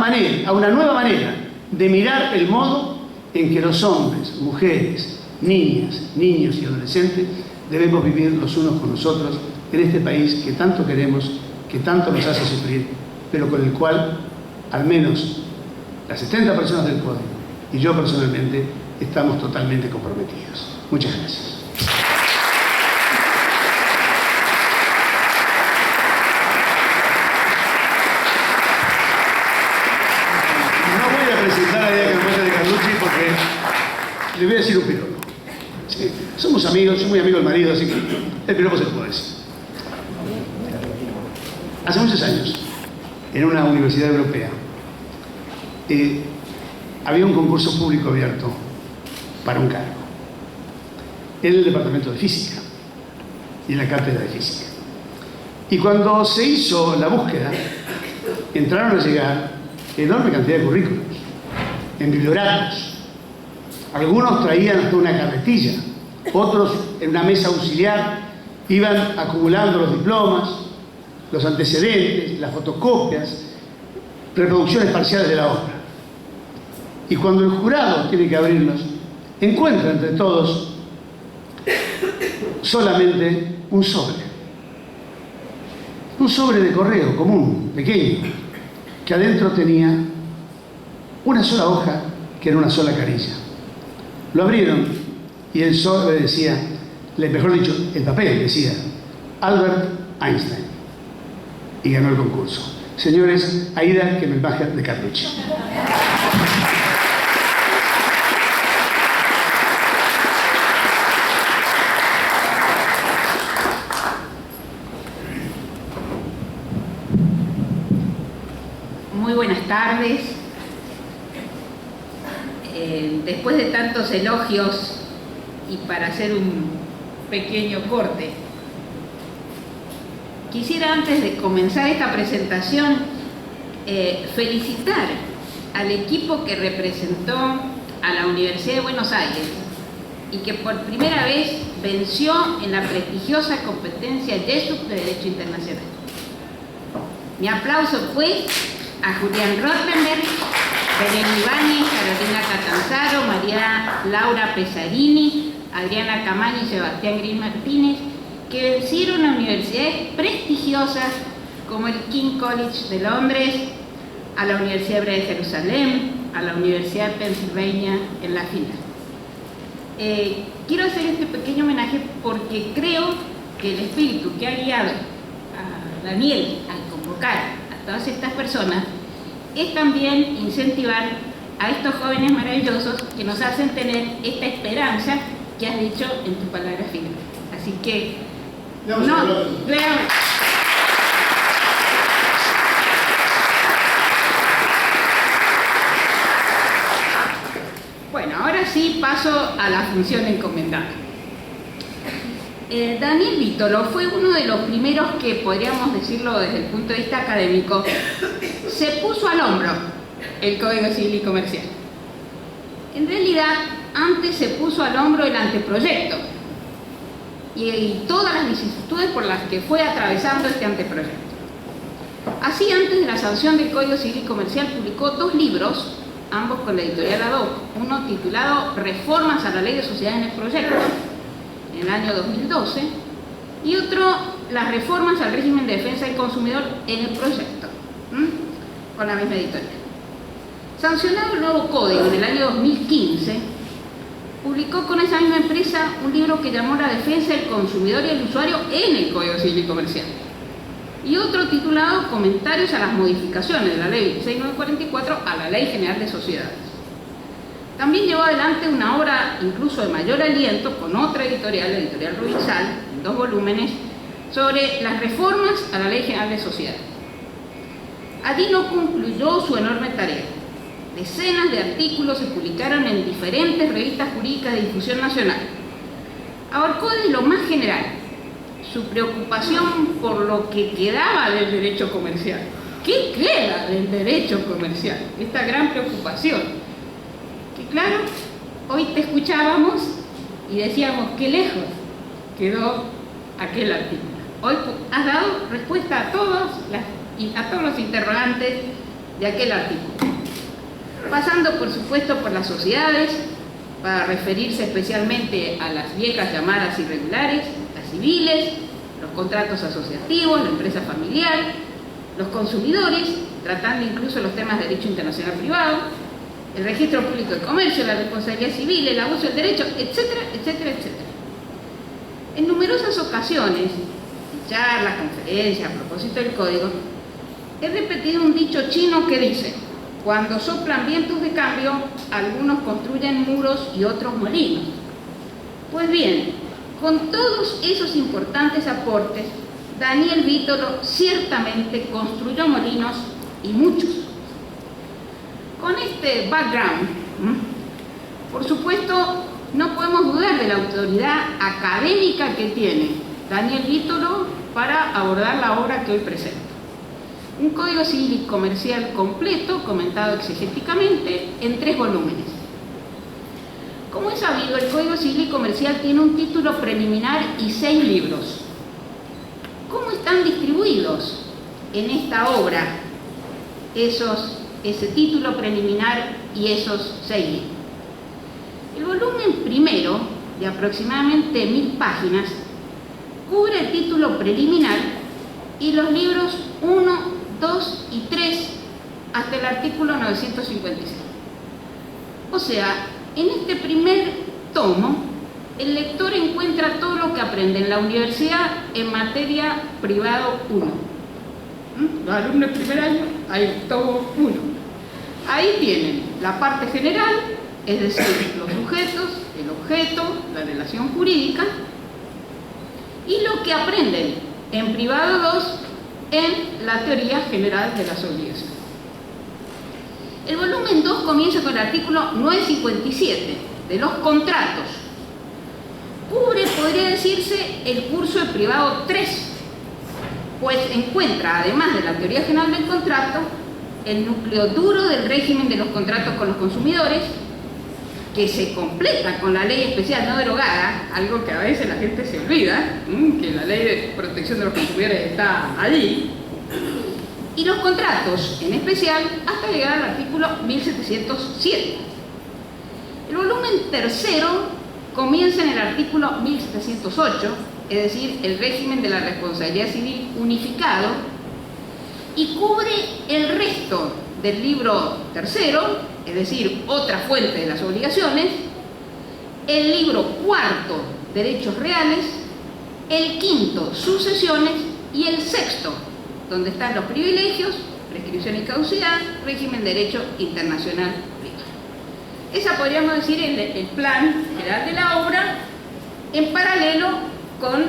nueva manera de mirar el modo en que los hombres, mujeres, niñas, niños y adolescentes debemos vivir los unos con los otros en este país que tanto queremos, que tanto nos hace sufrir, pero con el cual al menos las 70 personas del código y yo personalmente estamos totalmente comprometidos. Muchas gracias. No voy a presentar a Diana Campana de Carlucci porque le voy a decir un piropo. Sí, somos amigos, soy muy amigo del marido, así que el piropo se lo puedo decir. Hace muchos años, en una universidad europea, había un concurso público abierto para un cargo en el departamento de física y en la cátedra de física. Y cuando se hizo la búsqueda, entraron a llegar enorme cantidad de currículos en biblioracos. Algunos traían hasta una carretilla, otros en una mesa auxiliar iban acumulando los diplomas, los antecedentes, las fotocopias, reproducciones parciales de la obra. Y cuando el jurado tiene que abrirlos, encuentra entre todos solamente un sobre de correo común, pequeño, que adentro tenía una sola hoja que era una sola carilla. Lo abrieron y el sobre decía, mejor dicho, el papel decía Albert Einstein, y ganó el concurso. Señores, Aida Kemmelbacher de Carlucci. Muy buenas tardes. Después de tantos elogios y para hacer un pequeño corte, quisiera antes de comenzar esta presentación felicitar al equipo que representó a la Universidad de Buenos Aires y que por primera vez venció en la prestigiosa competencia YESUB de Derecho Internacional. Mi aplauso pues a Julián Rottenberg, Belén Ibáñez, Carolina Catanzaro, María Laura Pesarini, Adriana Camaño y Sebastián Gris Martínez, que vencieron a universidades prestigiosas como el King College de Londres, a la Universidad Hebrea de Jerusalén, a la Universidad de Pennsylvania en la final. Quiero hacer este pequeño homenaje porque creo que el espíritu que ha guiado a Daniel al convocar a todas estas personas es también incentivar a estos jóvenes maravillosos que nos hacen tener esta esperanza que has dicho en tu palabra final. Así que, Bueno, ahora sí paso a la función encomendada. Daniel Vítolo fue uno de los primeros que, podríamos decirlo desde el punto de vista académico, se puso al hombro el Código Civil y Comercial. En realidad, antes se puso al hombro el anteproyecto y todas las vicisitudes por las que fue atravesando este anteproyecto. Así, antes de la sanción del Código Civil y Comercial, publicó 2 libros, ambos con la editorial Ad Hoc, uno titulado Reformas a la Ley de Sociedades en el Proyecto, en el año 2012, y otro, Las reformas al régimen de defensa del consumidor en el proyecto, con la misma editorial. Sancionado el nuevo código en el año 2015, publicó con esa misma empresa un libro que llamó La defensa del consumidor y el usuario en el Código Civil y Comercial, y otro titulado Comentarios a las modificaciones de la Ley 26944 a la Ley General de Sociedades. También llevó adelante una obra incluso de mayor aliento con otra editorial, la editorial Rubinsal, en 2 volúmenes, sobre las reformas a la Ley General de Sociedades. Allí no concluyó su enorme tarea. Decenas de artículos se publicaron en diferentes revistas jurídicas de difusión nacional. Abarcó desde lo más general su preocupación por lo que quedaba del derecho comercial. ¿Qué queda del derecho comercial? Esta gran preocupación. Que claro, hoy te escuchábamos y decíamos qué lejos quedó aquel artículo. Hoy has dado respuesta a todos los interrogantes de aquel artículo. Pasando, por supuesto, por las sociedades, para referirse especialmente a las viejas llamadas irregulares, las civiles, los contratos asociativos, la empresa familiar, los consumidores, tratando incluso los temas de derecho internacional privado, el registro público de comercio, la responsabilidad civil, el abuso del derecho, etcétera, etcétera, etcétera. En numerosas ocasiones, en charlas, conferencias, a propósito del código, he repetido un dicho chino que dice: cuando soplan vientos de cambio, algunos construyen muros y otros molinos. Pues bien, con todos esos importantes aportes, Daniel Vítolo ciertamente construyó molinos y muchos. Con este background, por supuesto, no podemos dudar de la autoridad académica que tiene Daniel Vítolo para abordar la obra que hoy presenta. Un Código Civil y Comercial completo, comentado exegéticamente, en 3 volúmenes. Como es sabido, el Código Civil y Comercial tiene un título preliminar y 6 libros. ¿Cómo están distribuidos en esta obra ese título preliminar y esos 6 libros? El volumen primero, de aproximadamente 1000 páginas, cubre el título preliminar y los libros 1, 2 y 3 hasta el artículo 956. O sea, en este primer tomo, el lector encuentra todo lo que aprende en la universidad en materia privado 1. Los alumnos del primer año, hay tomo 1. Ahí tienen la parte general, es decir, los sujetos, el objeto, la relación jurídica, y lo que aprenden en privado 2 en la teoría general de las obligaciones. El volumen 2 comienza con el artículo 957 de los contratos. Cubre, podría decirse, el curso de privado 3, pues encuentra, además de la teoría general del contrato, el núcleo duro del régimen de los contratos con los consumidores, que se completa con la ley especial no derogada, algo que a veces la gente se olvida, que la ley de protección de los consumidores está allí, y los contratos en especial hasta llegar al artículo 1707. El volumen tercero comienza en el artículo 1708 es decir, el régimen de la responsabilidad civil unificado, y cubre el resto del libro tercero, es decir, otra fuente de las obligaciones, el libro cuarto, derechos reales, el quinto, sucesiones, y el sexto, donde están los privilegios, prescripción y caducidad, régimen de derecho internacional privado. Esa podríamos decir el plan general de la obra, en paralelo con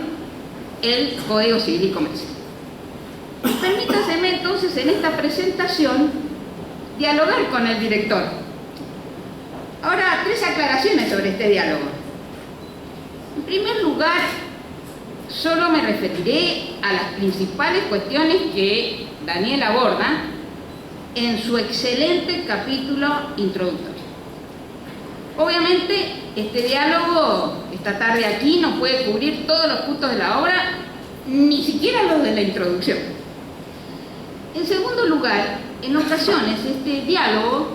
el Código Civil y Comercial. Permítaseme entonces en esta presentación dialogar con el director. Ahora, 3 aclaraciones sobre este diálogo. En primer lugar, solo me referiré a las principales cuestiones que Daniel aborda en su excelente capítulo introductorio. Obviamente, este diálogo, esta tarde aquí, no puede cubrir todos los puntos de la obra, ni siquiera los de la introducción. En segundo lugar, en ocasiones este diálogo,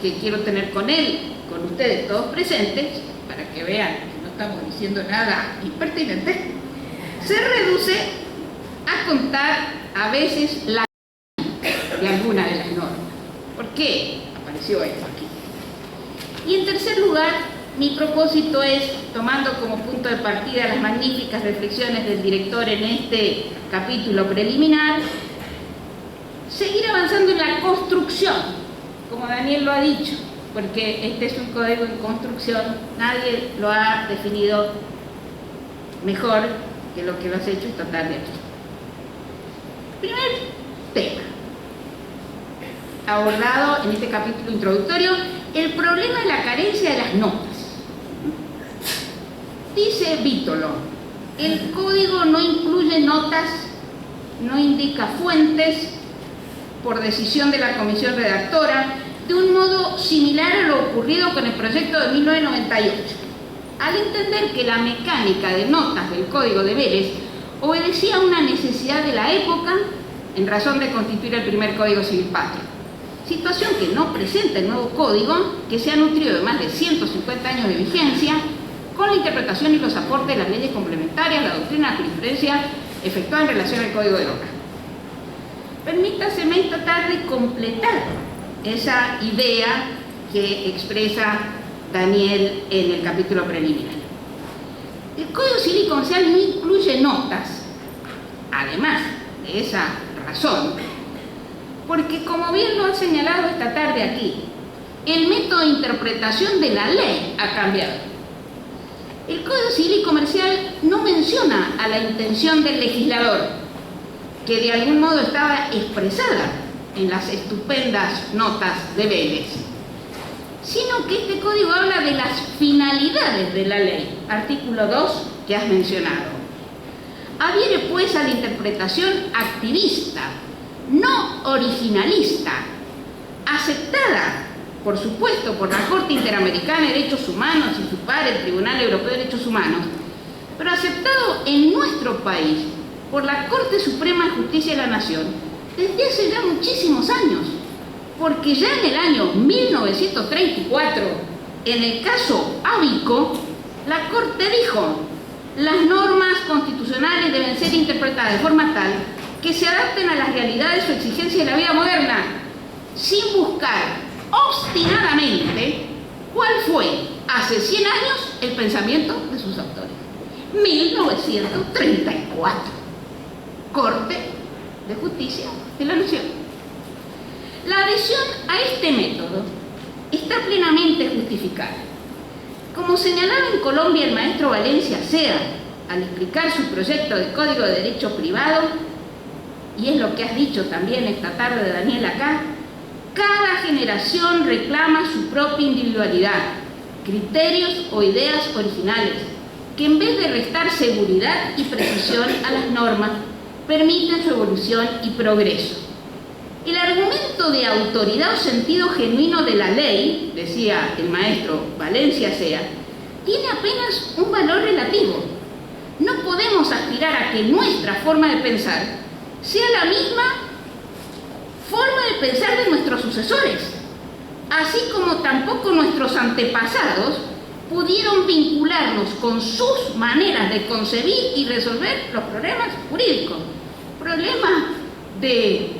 que quiero tener con él, con ustedes todos presentes, para que vean que no estamos diciendo nada impertinente, se reduce a contar a veces la de alguna de las normas. ¿Por qué apareció esto aquí? Y en tercer lugar, mi propósito es, tomando como punto de partida las magníficas reflexiones del director en este capítulo preliminar, seguir avanzando en la construcción, como Daniel lo ha dicho, porque este es un código en construcción, nadie lo ha definido mejor que lo que lo has hecho esta tarde aquí. Primer tema abordado en este capítulo introductorio, el problema de la carencia de las notas. Dice Vítolo, el código no incluye notas, no indica fuentes por decisión de la comisión redactora, de un modo similar a lo ocurrido con el proyecto de 1998. Al entender que la mecánica de notas del Código de Vélez obedecía a una necesidad de la época en razón de constituir el primer Código Civil Patrio, situación que no presenta el nuevo Código, que se ha nutrido de más de 150 años de vigencia, con la interpretación y los aportes de las leyes complementarias, la doctrina, la jurisprudencia efectuada en relación al Código de Obra. Permítaseme esta tarde completar esa idea que expresa Daniel en el capítulo preliminar. El Código Civil y Comercial no incluye notas, además de esa razón, porque como bien lo han señalado esta tarde aquí, el método de interpretación de la ley ha cambiado. El Código Civil y Comercial no menciona a la intención del legislador, que de algún modo estaba expresada en las estupendas notas de Vélez, sino que este código habla de las finalidades de la ley, artículo 2 que has mencionado. Adhiere pues a la interpretación activista, no originalista, aceptada, por supuesto, por la Corte Interamericana de Derechos Humanos y su par, el Tribunal Europeo de Derechos Humanos, pero aceptado en nuestro país por la Corte Suprema de Justicia de la Nación desde hace ya muchísimos años, porque ya en el año 1934, en el caso Abico, la Corte dijo: las normas constitucionales deben ser interpretadas de forma tal que se adapten a las realidades o exigencias de la vida moderna, sin buscar obstinadamente cuál fue hace 100 años el pensamiento de sus autores. 1934, Corte de Justicia de la Nación. La adhesión a este método está plenamente justificada. Como señalaba en Colombia el maestro Valencia Sea al explicar su proyecto de Código de Derecho Privado, y es lo que has dicho también esta tarde, Daniel, acá, cada generación reclama su propia individualidad, criterios o ideas originales, que en vez de restar seguridad y precisión a las normas, permiten su evolución y progreso. El argumento de autoridad o sentido genuino de la ley, decía el maestro Valencia Sea, tiene apenas un valor relativo. No podemos aspirar a que nuestra forma de pensar sea la misma forma de pensar de nuestros sucesores, así como tampoco nuestros antepasados pudieron vincularnos con sus maneras de concebir y resolver los problemas jurídicos. Problema de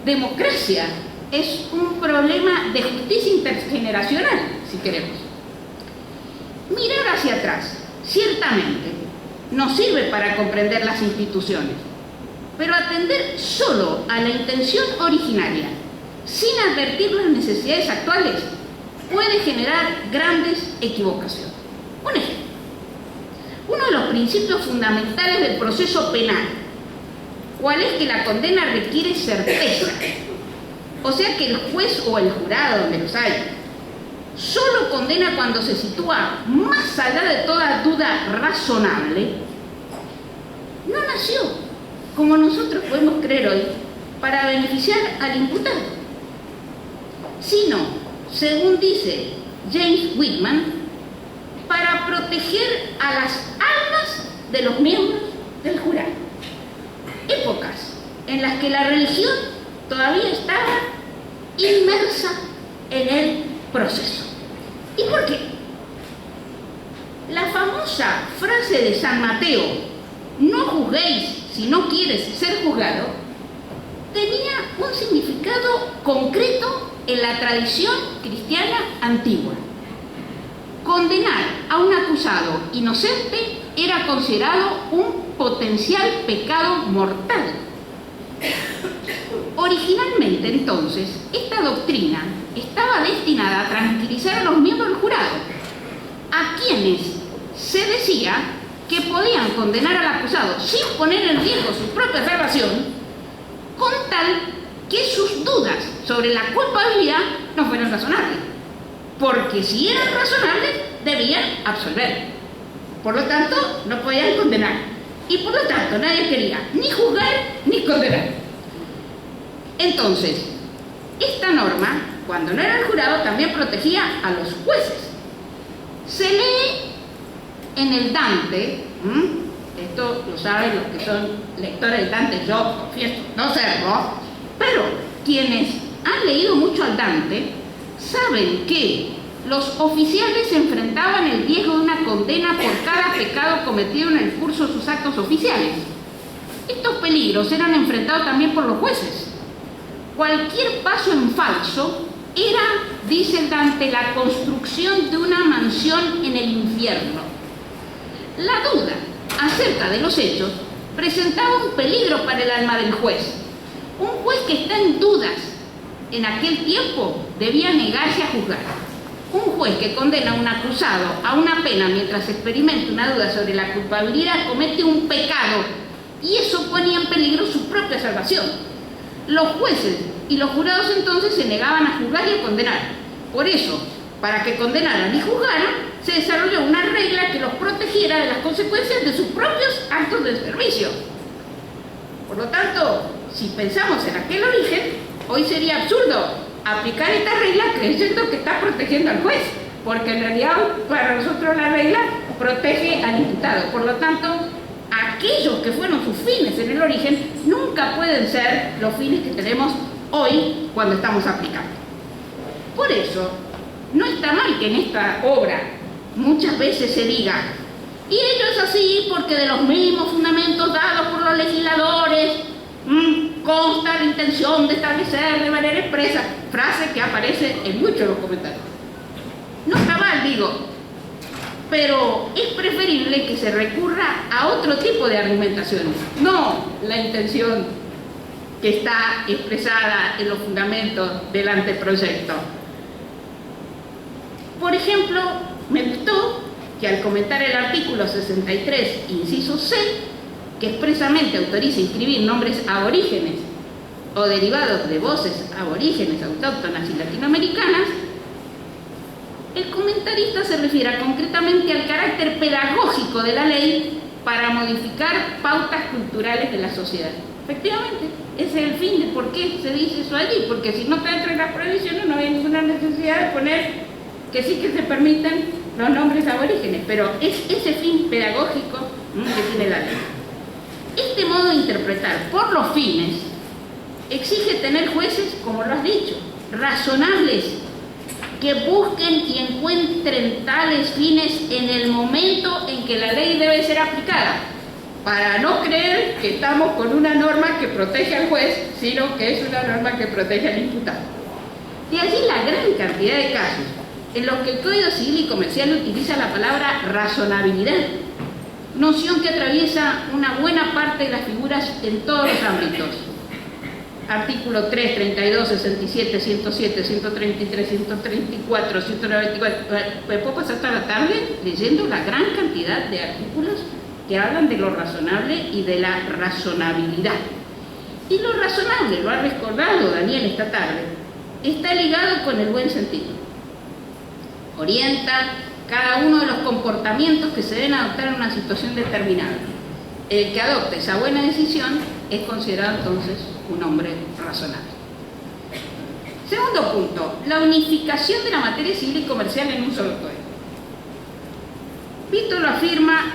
democracia, es un problema de justicia intergeneracional, si queremos. Mirar hacia atrás, ciertamente, nos sirve para comprender las instituciones, pero atender solo a la intención originaria, sin advertir las necesidades actuales, puede generar grandes equivocaciones. Un ejemplo. Uno de los principios fundamentales del proceso penal, ¿cuál es? Que la condena requiere certeza. O sea que el juez o el jurado, donde los hay, solo condena cuando se sitúa más allá de toda duda razonable. No nació, como nosotros podemos creer hoy, para beneficiar al imputado, sino, según dice James Whitman, para proteger a las almas de los miembros del jurado. Épocas en las que la religión todavía estaba inmersa en el proceso. ¿Y por qué? La famosa frase de San Mateo, no juzguéis si no quieres ser juzgado, tenía un significado concreto en la tradición cristiana antigua. Condenar a un acusado inocente era considerado un potencial pecado mortal. Originalmente, entonces, esta doctrina estaba destinada a tranquilizar a los miembros del jurado, a quienes se decía que podían condenar al acusado sin poner en riesgo su propia salvación, con tal que sus dudas sobre la culpabilidad no fueran razonables, porque si eran razonables debían absolver. Por lo tanto, no podían condenar, y por lo tanto nadie quería ni juzgar ni condenar. Entonces, esta norma, cuando no era el jurado, también protegía a los jueces. Se lee en el Dante, esto lo saben los que son lectores del Dante, yo confieso no serlo, pero quienes han leído mucho al Dante saben que los oficiales se enfrentaban el riesgo de una condena por cada pecado cometido en el curso de sus actos oficiales. Estos peligros eran enfrentados también por los jueces. Cualquier paso en falso era, dice Dante, la construcción de una mansión en el infierno. La duda acerca de los hechos presentaba un peligro para el alma del juez. Un juez que está en dudas en aquel tiempo debía negarse a juzgar. Un juez que condena a un acusado a una pena mientras experimenta una duda sobre la culpabilidad comete un pecado, y eso ponía en peligro su propia salvación. Los jueces y los jurados entonces se negaban a juzgar y a condenar. Por eso, para que condenaran y juzgaran, se desarrolló una regla que los protegiera de las consecuencias de sus propios actos de servicio. Por lo tanto, si pensamos en aquel origen, hoy sería absurdo aplicar esta regla creyendo que está protegiendo al juez, porque en realidad para nosotros la regla protege al imputado. Por lo tanto, aquellos que fueron sus fines en el origen nunca pueden ser los fines que tenemos hoy cuando estamos aplicando. Por eso, no está mal que en esta obra muchas veces se diga, y ello es así porque de los mismos fundamentos dados por los legisladores consta la intención de establecer de manera expresa, frase que aparece en muchos de los comentarios. No está mal, digo, pero es preferible que se recurra a otro tipo de argumentaciones, no la intención que está expresada en los fundamentos del anteproyecto. Por ejemplo, me gustó que al comentar el artículo 63, inciso C, que expresamente autoriza inscribir nombres aborígenes o derivados de voces aborígenes, autóctonas y latinoamericanas, el comentarista se refiere concretamente al carácter pedagógico de la ley para modificar pautas culturales de la sociedad. Efectivamente, ese es el fin de por qué se dice eso allí, porque si no está dentro de las prohibiciones no hay ninguna necesidad de poner que sí que se permitan los nombres aborígenes, pero es ese fin pedagógico que tiene la ley. Este modo de interpretar por los fines exige tener jueces, como lo has dicho, razonables que busquen y encuentren tales fines en el momento en que la ley debe ser aplicada, para no creer que estamos con una norma que protege al juez, sino que es una norma que protege al imputado. De allí la gran cantidad de casos en los que el Código Civil y Comercial utiliza la palabra razonabilidad, noción que atraviesa una buena parte de las figuras en todos los ámbitos. Artículo 3, 32, 67, 107, 133, 134, 194. Me puedo pasar toda la tarde leyendo la gran cantidad de artículos que hablan de lo razonable y de la razonabilidad. Y lo razonable, lo ha recordado Daniel esta tarde, está ligado con el buen sentido. Orienta cada uno de los comportamientos que se deben adoptar en una situación determinada. El que adopte esa buena decisión es considerado entonces un hombre razonable. Segundo punto, la unificación de la materia civil y comercial en un solo código. Víctor lo afirma,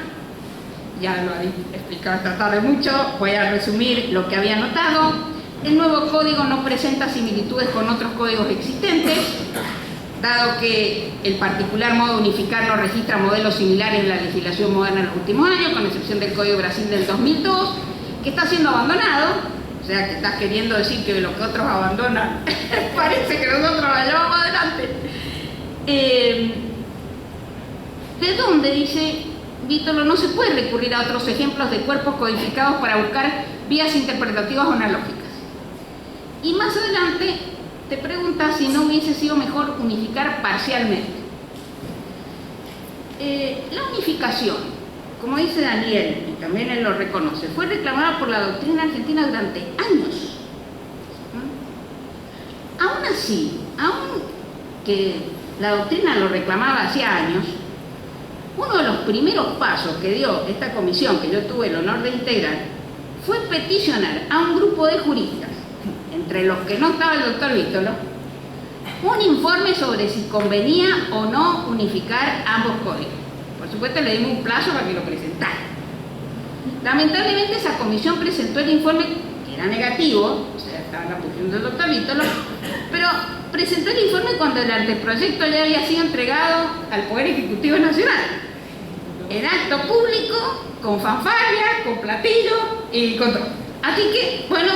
ya lo he explicado esta tarde mucho, voy a resumir lo que había notado. El nuevo código no presenta similitudes con otros códigos existentes, dado que el particular modo de unificar no registra modelos similares en la legislación moderna en los últimos años, con excepción del Código Brasil del 2002, que está siendo abandonado. O sea, que estás queriendo decir que lo que otros abandonan parece que nosotros lo llevamos adelante. ¿De dónde, dice Vítolo, no se puede recurrir a otros ejemplos de cuerpos codificados para buscar vías interpretativas o analógicas? Y más adelante te preguntas si no hubiese sido mejor unificar parcialmente. La unificación, como dice Daniel, y también él lo reconoce, fue reclamada por la doctrina argentina durante años. Aún así, aun que la doctrina lo reclamaba hacía años, uno de los primeros pasos que dio esta comisión, que yo tuve el honor de integrar, fue peticionar a un grupo de juristas, entre los que no estaba el doctor Vítolo, un informe sobre si convenía o no unificar ambos códigos. Por supuesto, le dimos un plazo para que lo presentara. Lamentablemente, esa comisión presentó el informe, que era negativo, o sea, estaba en la posición del doctor Vítolo, pero presentó el informe cuando el anteproyecto ya había sido entregado al Poder Ejecutivo Nacional, en acto público, con fanfarria, con platillo y con todo. Así que, bueno,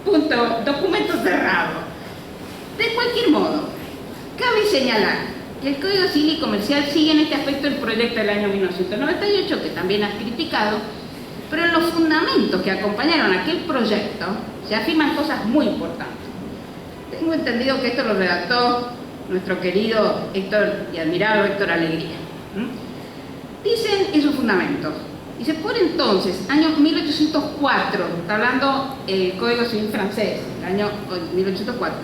punto, documento cerrado. De cualquier modo, cabe señalar que el Código Civil y Comercial sigue en este aspecto el proyecto del año 1998, que también has criticado, pero en los fundamentos que acompañaron aquel proyecto se afirman cosas muy importantes. Tengo entendido que esto lo redactó nuestro querido Héctor y admirado Héctor Alegría. Dicen en sus fundamentos, dice, por entonces, año 1804, está hablando el Código Civil francés, el año 1804,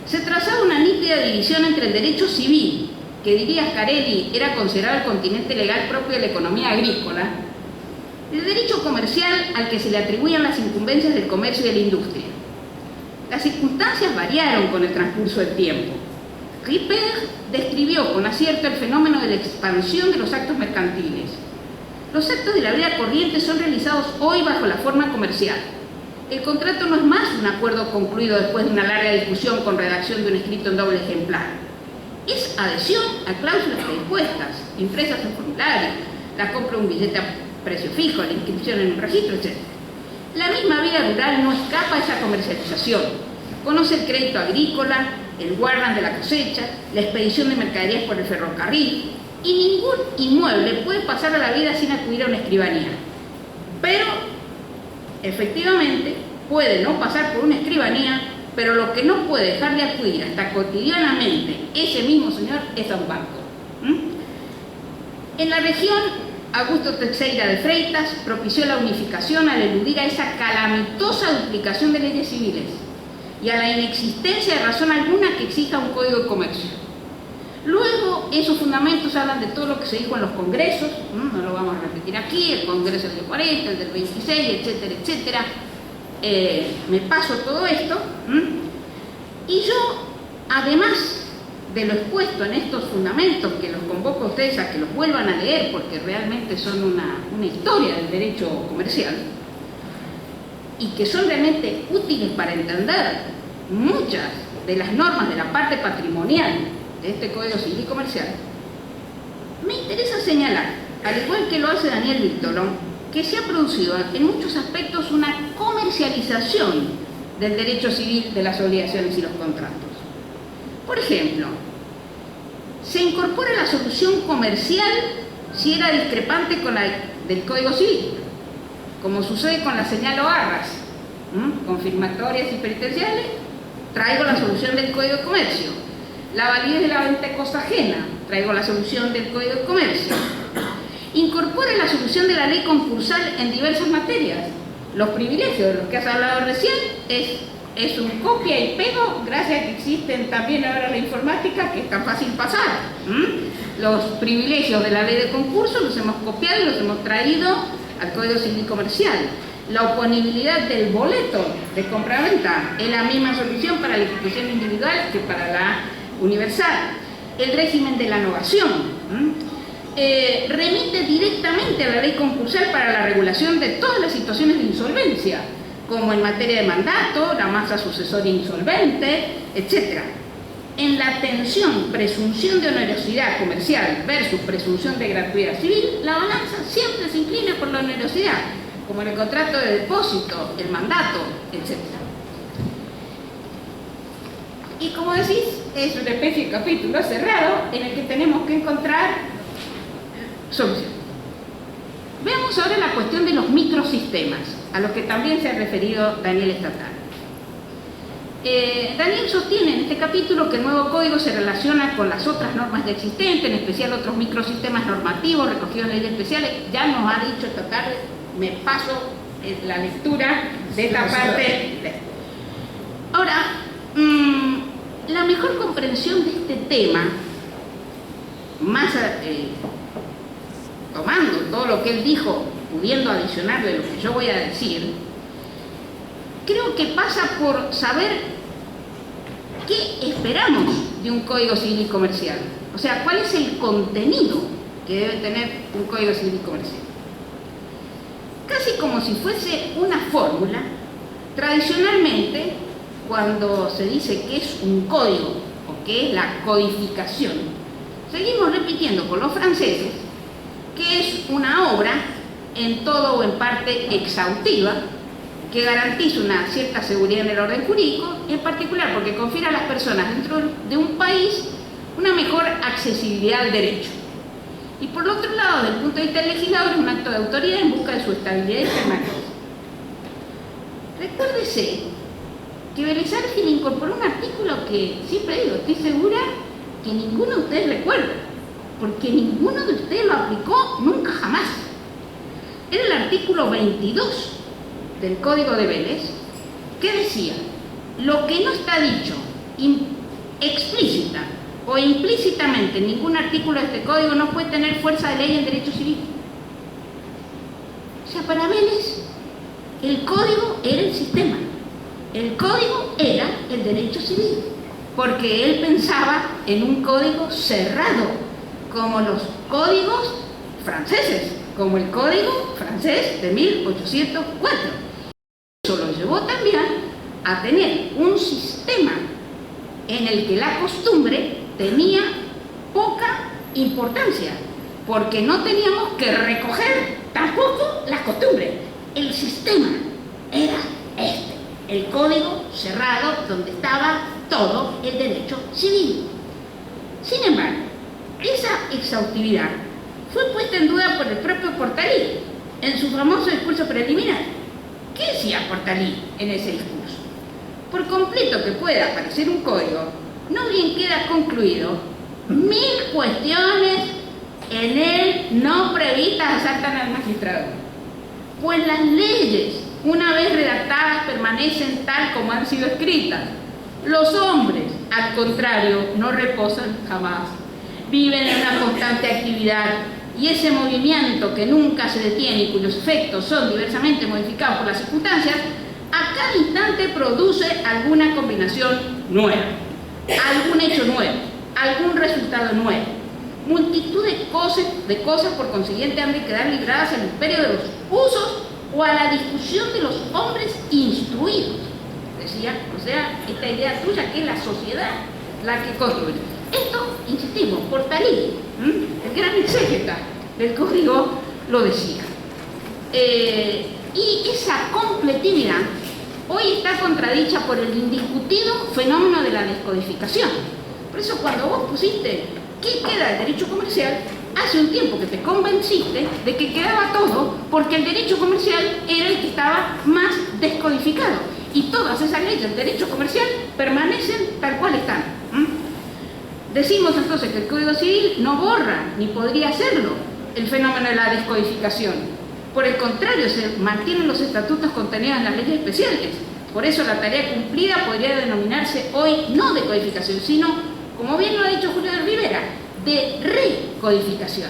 se trazaba una nítida división entre el derecho civil, que diría Scarelli era considerado el continente legal propio de la economía agrícola, el derecho comercial al que se le atribuían las incumbencias del comercio y de la industria. Las circunstancias variaron con el transcurso del tiempo. Ripper describió con acierto el fenómeno de la expansión de los actos mercantiles. Los actos de la vida corriente son realizados hoy bajo la forma comercial. El contrato no es más un acuerdo concluido después de una larga discusión con redacción de un escrito en doble ejemplar. Es adhesión a cláusulas predispuestas, impresas en formulario, la compra de un billete a precio fijo, la inscripción en un registro, etc. La misma vida rural no escapa a esa comercialización. Conoce el crédito agrícola, el guardan de la cosecha, la expedición de mercaderías por el ferrocarril, y ningún inmueble puede pasar a la vida sin acudir a una escribanía. Pero, efectivamente, puede no pasar por una escribanía, pero lo que no puede dejar de acudir hasta cotidianamente ese mismo señor es a un banco. En la región, Augusto Teixeira de Freitas propició la unificación al eludir a esa calamitosa duplicación de leyes civiles y a la inexistencia de razón alguna que exija un código de comercio. Luego, esos fundamentos hablan de todo lo que se dijo en los congresos, no lo vamos a repetir aquí, el congreso del 40, el del 26, etcétera, etcétera. Me paso todo esto, y yo, además de lo expuesto en estos fundamentos, que los convoco a ustedes a que los vuelvan a leer, porque realmente son una historia del derecho comercial, y que son realmente útiles para entender muchas de las normas de la parte patrimonial de este Código Civil y Comercial, me interesa señalar, al igual que lo hace Daniel Víctoro, que se ha producido en muchos aspectos una comercialización del derecho civil, de las obligaciones y los contratos. Por ejemplo, se incorpora la solución comercial si era discrepante con la del Código Civil, como sucede con la señal o arras, confirmatorias y penitenciales, traigo la solución del Código de Comercio. La validez de la venta de cosa ajena, traigo la solución del Código de Comercio. Incorpora la solución de la ley concursal en diversas materias. Los privilegios de los que has hablado recién es un copia y pego, gracias a que existen también ahora la informática, que es tan fácil pasar. Los privilegios de la ley de concurso los hemos copiado y los hemos traído al Código Civil y Comercial. La oponibilidad del boleto de compraventa es la misma solución para la ejecución individual que para la universal. El régimen de la novación remite directamente a la ley concursal para la regulación de todas las situaciones de insolvencia, como en materia de mandato, la masa sucesoria insolvente, etc. En la tensión presunción de onerosidad comercial versus presunción de gratuidad civil, la balanza siempre se inclina por la onerosidad, como en el contrato de depósito, el mandato, etc. Y como decís, es una especie de capítulo cerrado en el que tenemos que encontrar solución. Veamos ahora la cuestión de los microsistemas, a los que también se ha referido Daniel esta tarde. Daniel sostiene en este capítulo que el nuevo código se relaciona con las otras normas ya existentes, en especial otros microsistemas normativos recogidos en leyes especiales. Ya nos ha dicho esta tarde, me paso la lectura de esta parte. Ahora, la mejor comprensión de este tema, más tomando todo lo que él dijo, pudiendo adicionar de lo que yo voy a decir, creo que pasa por saber qué esperamos de un Código Civil y Comercial. O sea, cuál es el contenido que debe tener un Código Civil y Comercial. Casi como si fuese una fórmula, tradicionalmente, cuando se dice que es un código o que es la codificación, seguimos repitiendo con los franceses que es una obra en todo o en parte exhaustiva, que garantiza una cierta seguridad en el orden jurídico, en particular porque confiere a las personas dentro de un país una mejor accesibilidad al derecho. Y por otro lado, desde el punto de vista del legislador, es un acto de autoridad en busca de su estabilidad y permanencia. Recuérdese que Vélez Arfield incorporó un artículo que siempre digo, estoy segura que ninguno de ustedes recuerda, porque ninguno de ustedes lo aplicó nunca jamás. Era el artículo 22 del Código de Vélez, que decía: lo que no está dicho explícita o implícitamente en ningún artículo de este código no puede tener fuerza de ley en derecho civil. O sea, para Vélez el código era el sistema, el código era el derecho civil, porque él pensaba en un código cerrado, como los códigos franceses, como el código francés de 1804. Eso lo llevó también a tener un sistema en el que la costumbre tenía poca importancia, porque no teníamos que recoger tampoco las costumbres. El sistema era este, el código cerrado donde estaba todo el derecho civil. Sin embargo, esa exhaustividad fue puesta en duda por el propio Portalí en su famoso discurso preliminar. ¿Qué decía Portalí en ese discurso? Por completo que pueda aparecer un código, no bien queda concluido, 1000 cuestiones en él no previstas asaltan al magistrado. Pues las leyes, una vez redactadas, permanecen tal como han sido escritas. Los hombres, al contrario, no reposan jamás. Viven en una constante actividad, y ese movimiento que nunca se detiene y cuyos efectos son diversamente modificados por las circunstancias, a cada instante produce alguna combinación nueva, algún hecho nuevo, algún resultado nuevo. Multitud de cosas por consiguiente han de quedar libradas al imperio de los usos o a la discusión de los hombres instruidos. Es decía, o sea, esta idea tuya que es la sociedad la que construye. Esto, insistimos, Portalí, el gran exégeta del código, lo decía. Y esa completividad hoy está contradicha por el indiscutido fenómeno de la descodificación. Por eso cuando vos pusiste ¿qué queda del derecho comercial?, hace un tiempo que te convenciste de que quedaba todo porque el derecho comercial era el que estaba más descodificado. Y todas esas leyes del derecho comercial permanecen tal cual están. Decimos entonces que el Código Civil no borra, ni podría hacerlo, el fenómeno de la descodificación. Por el contrario, se mantienen los estatutos contenidos en las leyes especiales. Por eso la tarea cumplida podría denominarse hoy no decodificación, sino, como bien lo ha dicho Julio de Rivera, de recodificación.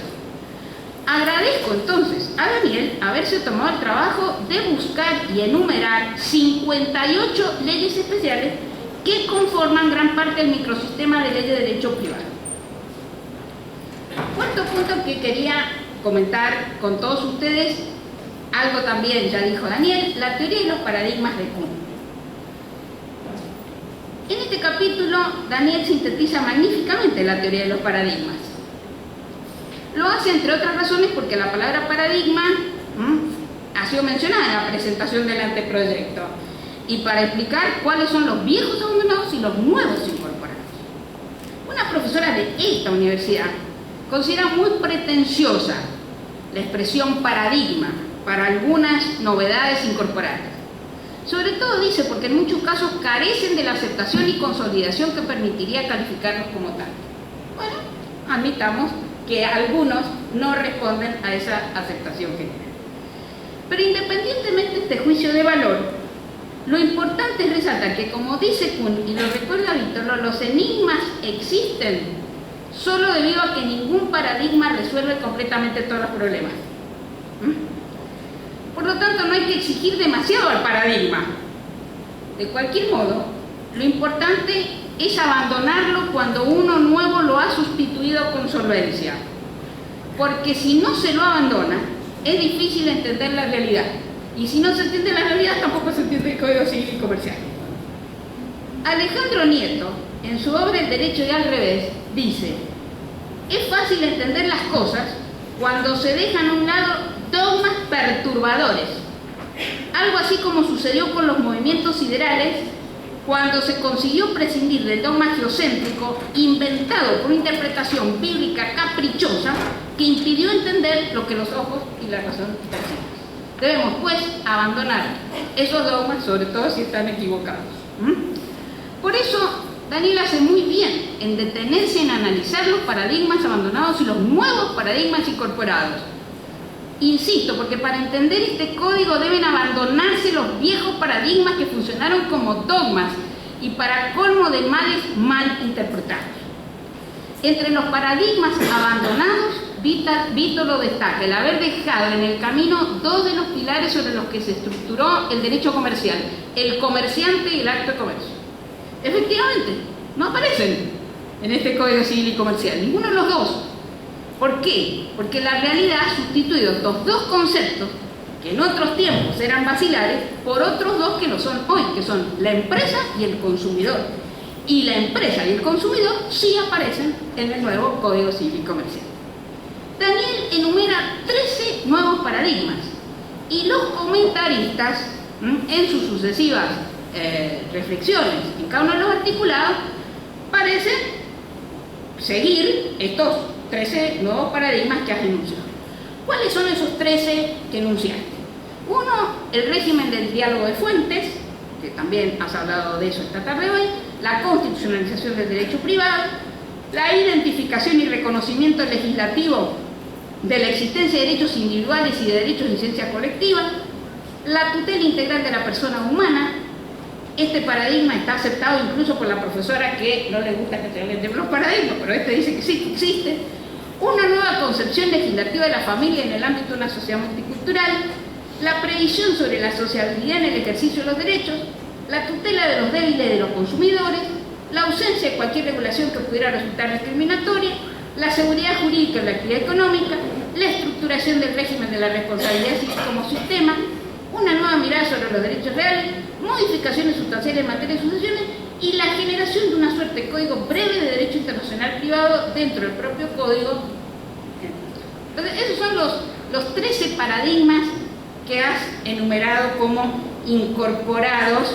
Agradezco entonces a Daniel haberse tomado el trabajo de buscar y enumerar 58 leyes especiales que conforman gran parte del microsistema de leyes de derecho privado. Cuarto punto que quería comentar con todos ustedes, algo también ya dijo Daniel, la teoría de los paradigmas de Kuhn. En este capítulo, Daniel sintetiza magníficamente la teoría de los paradigmas. Lo hace, entre otras razones, porque la palabra paradigma ha sido mencionada en la presentación del anteproyecto, y para explicar cuáles son los viejos abandonados y los nuevos incorporados. Una profesora de esta universidad considera muy pretenciosa la expresión paradigma para algunas novedades incorporadas. Sobre todo, dice, porque en muchos casos carecen de la aceptación y consolidación que permitiría calificarlos como tal. Bueno, admitamos que algunos no responden a esa aceptación general. Pero independientemente de este juicio de valor, lo importante es resaltar que, como dice Kuhn, y lo recuerda Víctor, los enigmas existen solo debido a que ningún paradigma resuelve completamente todos los problemas. Por lo tanto, no hay que exigir demasiado al paradigma. De cualquier modo, lo importante es abandonarlo cuando uno nuevo lo ha sustituido con solvencia. Porque si no se lo abandona, es difícil entender la realidad. Y si no se entiende la realidad, tampoco se entiende el Código Civil y Comercial. Alejandro Nieto, en su obra El Derecho y al Revés, dice: es fácil entender las cosas cuando se dejan a un lado dogmas perturbadores, algo así como sucedió con los movimientos siderales cuando se consiguió prescindir del dogma geocéntrico inventado por una interpretación bíblica caprichosa que impidió entender lo que los ojos y la razón perciben. Debemos pues abandonar esos dogmas, sobre todo si están equivocados. Por eso Daniel hace muy bien en detenerse en analizar los paradigmas abandonados y los nuevos paradigmas incorporados. Insisto, porque para entender este código deben abandonarse los viejos paradigmas que funcionaron como dogmas y para colmo de males mal interpretados. Entre los paradigmas abandonados, Víctor lo destaca, el haber dejado en el camino dos de los pilares sobre los que se estructuró el derecho comercial, el comerciante y el acto de comercio. Efectivamente, no aparecen en este Código Civil y Comercial, ninguno de los dos. ¿Por qué? Porque la realidad ha sustituido estos dos conceptos, que en otros tiempos eran vacilares, por otros dos que lo son hoy, que son la empresa y el consumidor. Y la empresa y el consumidor sí aparecen en el nuevo Código Civil y Comercial. Daniel enumera 13 nuevos paradigmas y los comentaristas, en sus sucesivas reflexiones en cada uno de los articulados, parecen seguir estos 13 nuevos paradigmas que has enunciado. ¿Cuáles son esos 13 que enunciaste? Uno, el régimen del diálogo de fuentes, que también has hablado de eso esta tarde hoy, la constitucionalización del derecho privado, la identificación y reconocimiento legislativo de la existencia de derechos individuales y de derechos de licencia colectiva, la tutela integral de la persona humana. Este paradigma está aceptado incluso por la profesora que no le gusta que se hablen de los paradigmas, pero este dice que sí, que existe. Una nueva concepción legislativa de la familia en el ámbito de una sociedad multicultural, la previsión sobre la sociabilidad en el ejercicio de los derechos, la tutela de los débiles de los consumidores, la ausencia de cualquier regulación que pudiera resultar discriminatoria, la seguridad jurídica en la actividad económica, la estructuración del régimen de la responsabilidad civil como sistema, una nueva mirada irá sobre los derechos reales, modificaciones sustanciales en materia de sucesiones y la generación de una suerte de código breve de derecho internacional privado dentro del propio código. Entonces, esos son los 13 paradigmas que has enumerado como incorporados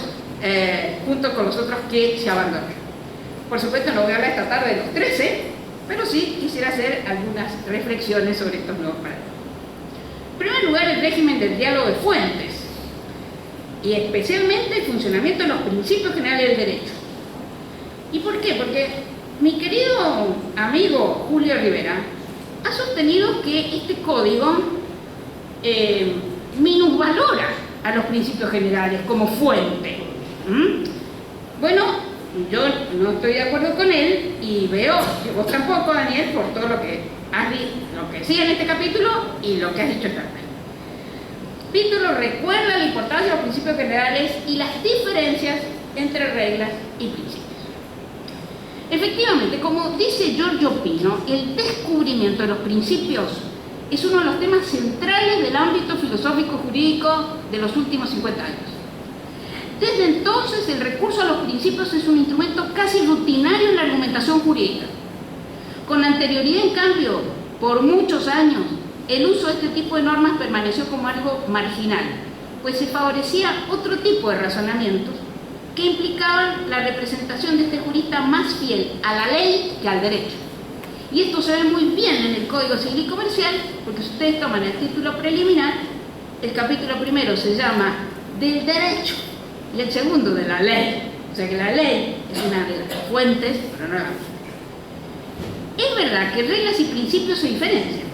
junto con los otros que se abandonan. Por supuesto, no voy a hablar esta tarde de los 13, pero sí quisiera hacer algunas reflexiones sobre estos nuevos paradigmas. En primer lugar, el régimen del diálogo de fuentes y especialmente el funcionamiento de los principios generales del derecho. ¿Y por qué? Porque mi querido amigo Julio Rivera ha sostenido que este código minusvalora a los principios generales como fuente. Bueno, yo no estoy de acuerdo con él y veo que vos tampoco, Daniel, por todo lo que has dicho, lo que sigue en este capítulo y lo que has dicho esta tarde. El capítulo recuerda la importancia de los principios generales y las diferencias entre reglas y principios. Efectivamente, como dice Giorgio Pino, el descubrimiento de los principios es uno de los temas centrales del ámbito filosófico-jurídico de los últimos 50 años. Desde entonces, el recurso a los principios es un instrumento casi rutinario en la argumentación jurídica. Con anterioridad, en cambio, por muchos años, el uso de este tipo de normas permaneció como algo marginal, pues se favorecía otro tipo de razonamientos que implicaban la representación de este jurista más fiel a la ley que al derecho. Y esto se ve muy bien en el Código Civil y Comercial, porque si ustedes toman el título preliminar, el capítulo primero se llama del derecho y el segundo de la ley. O sea que la ley es una de las fuentes, pero no la fuente. Es verdad que reglas y principios se diferencian.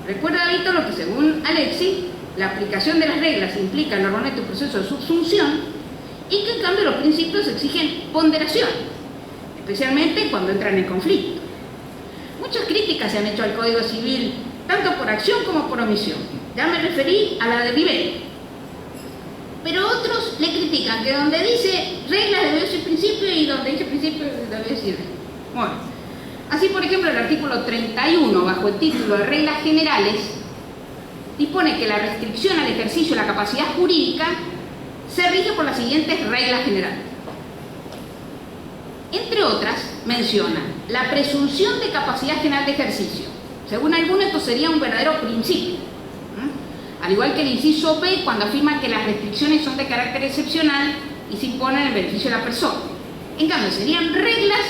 Recuerda, Víctor, lo que según Alexis, la aplicación de las reglas implica normalmente un proceso de subsunción y que en cambio los principios exigen ponderación, especialmente cuando entran en conflicto. Muchas críticas se han hecho al Código Civil, tanto por acción como por omisión. Ya me referí a la de Rivera. Pero otros le critican que donde dice reglas debe decir principio y donde dice principio debe decir regla. Bueno. Así, por ejemplo, el artículo 31, bajo el título de Reglas Generales, dispone que la restricción al ejercicio de la capacidad jurídica se rige por las siguientes reglas generales. Entre otras, menciona la presunción de capacidad general de ejercicio. Según algunos, esto sería un verdadero principio. Al igual que el inciso B, cuando afirma que las restricciones son de carácter excepcional y se imponen en beneficio de la persona. En cambio, serían reglas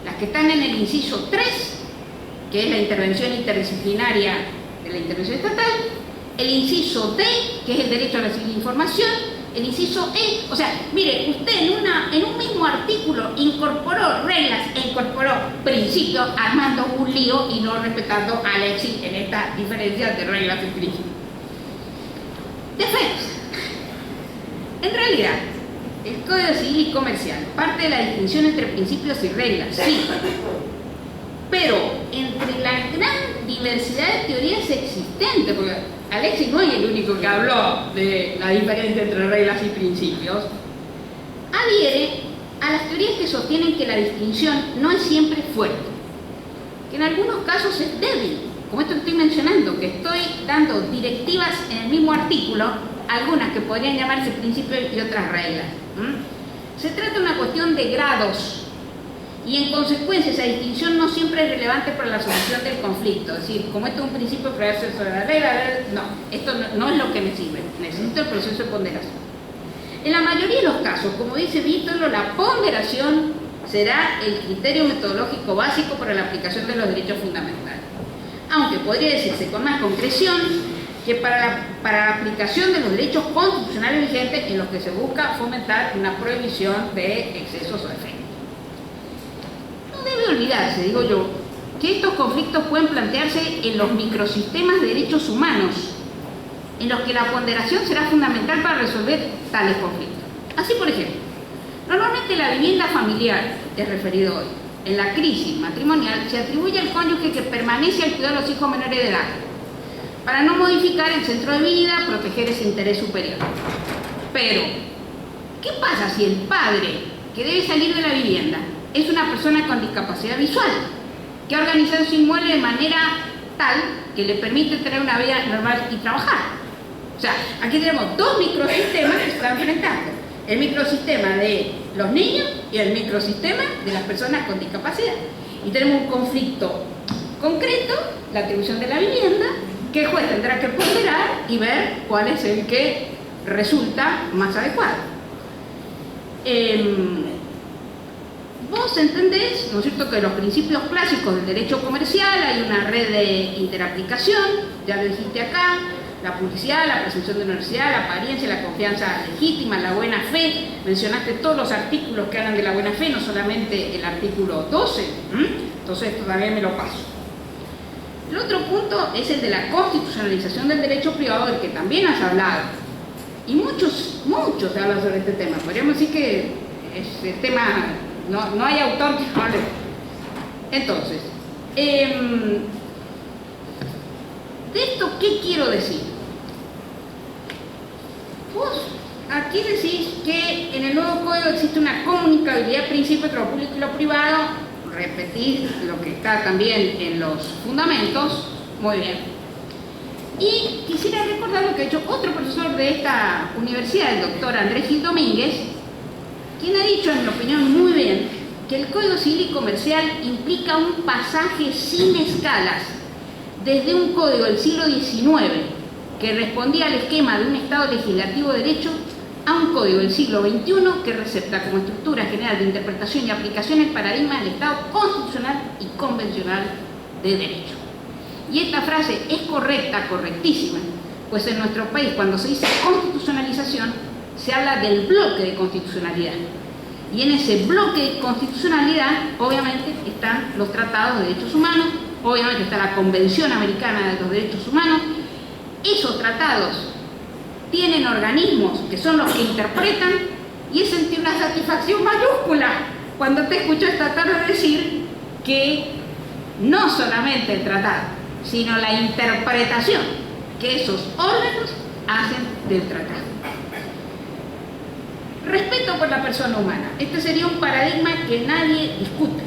las que están en el inciso 3, que es la intervención interdisciplinaria de la intervención estatal, el inciso D, que es el derecho a recibir información, el inciso E. O sea, mire, usted en un mismo artículo incorporó reglas e incorporó principios, armando un lío y no respetando a Alexis en esta diferencia de reglas y principios. Defensa. En realidad, el Código Civil y Comercial parte de la distinción entre principios y reglas, sí, pero entre la gran diversidad de teorías existentes, porque Alexis no es el único que habló de la diferencia entre reglas y principios, adhiere a las teorías que sostienen que la distinción no es siempre fuerte, que en algunos casos es débil, como esto que estoy mencionando, que estoy dando directivas en el mismo artículo, algunas que podrían llamarse principios y otras reglas. Se trata de una cuestión de grados y en consecuencia esa distinción no siempre es relevante para la solución del conflicto. Es decir, como esto es un principio que hacer sobre la regla, no, esto no es lo que me sirve, necesito el proceso de ponderación. En la mayoría de los casos, como dice Víctor, la ponderación será el criterio metodológico básico para la aplicación de los derechos fundamentales, aunque podría decirse con más concreción que para la aplicación de los derechos constitucionales vigentes en los que se busca fomentar una prohibición de excesos o efectos. No debe olvidarse, digo yo, que estos conflictos pueden plantearse en los microsistemas de derechos humanos, en los que la ponderación será fundamental para resolver tales conflictos. Así, por ejemplo, normalmente la vivienda familiar, es referido hoy, en la crisis matrimonial se atribuye al cónyuge que permanece al cuidado de los hijos menores de edad, para no modificar el centro de vida, proteger ese interés superior. Pero, ¿qué pasa si el padre que debe salir de la vivienda es una persona con discapacidad visual, que ha organizado su inmueble de manera tal que le permite tener una vida normal y trabajar? O sea, aquí tenemos dos microsistemas que se están enfrentando. El microsistema de los niños y el microsistema de las personas con discapacidad. Y tenemos un conflicto concreto, la atribución de la vivienda, que el juez tendrá que ponderar y ver cuál es el que resulta más adecuado. Vos entendés, ¿no es cierto?, que los principios clásicos del derecho comercial, hay una red de interaplicación, ya lo dijiste acá, la publicidad, la presunción de universidad, la apariencia, la confianza legítima, la buena fe. Mencionaste todos los artículos que hablan de la buena fe, no solamente el artículo 12, entonces esto también me lo paso. El otro punto es el de la constitucionalización del derecho privado, del que también has hablado. Y muchos hablan sobre este tema. Podríamos decir que es el tema, no hay autor que hable. Entonces, de esto, ¿qué quiero decir? Vos aquí decís que en el nuevo código existe una comunicabilidad principio entre lo público y lo privado. Repetís lo que está también en los fundamentos. Muy bien. Y quisiera recordar lo que ha hecho otro profesor de esta universidad, el doctor Andrés Gil Domínguez, quien ha dicho, en mi opinión, muy bien, que el Código Civil y Comercial implica un pasaje sin escalas desde un código del siglo XIX que respondía al esquema de un Estado legislativo de derecho a un código del siglo XXI que recepta como estructura general de interpretación y aplicación el paradigma del Estado constitucional y convencional de derecho. Y esta frase es correcta, correctísima, pues en nuestro país cuando se dice constitucionalización se habla del bloque de constitucionalidad. Y en ese bloque de constitucionalidad obviamente están los tratados de derechos humanos, obviamente está la Convención Americana de los Derechos Humanos. Esos tratados tienen organismos que son los que interpretan, y es sentir una satisfacción mayúscula cuando te escucho esta tarde decir que no solamente el tratado, sino la interpretación que esos órganos hacen del tratado. Respeto por la persona humana. Este sería un paradigma que nadie discute.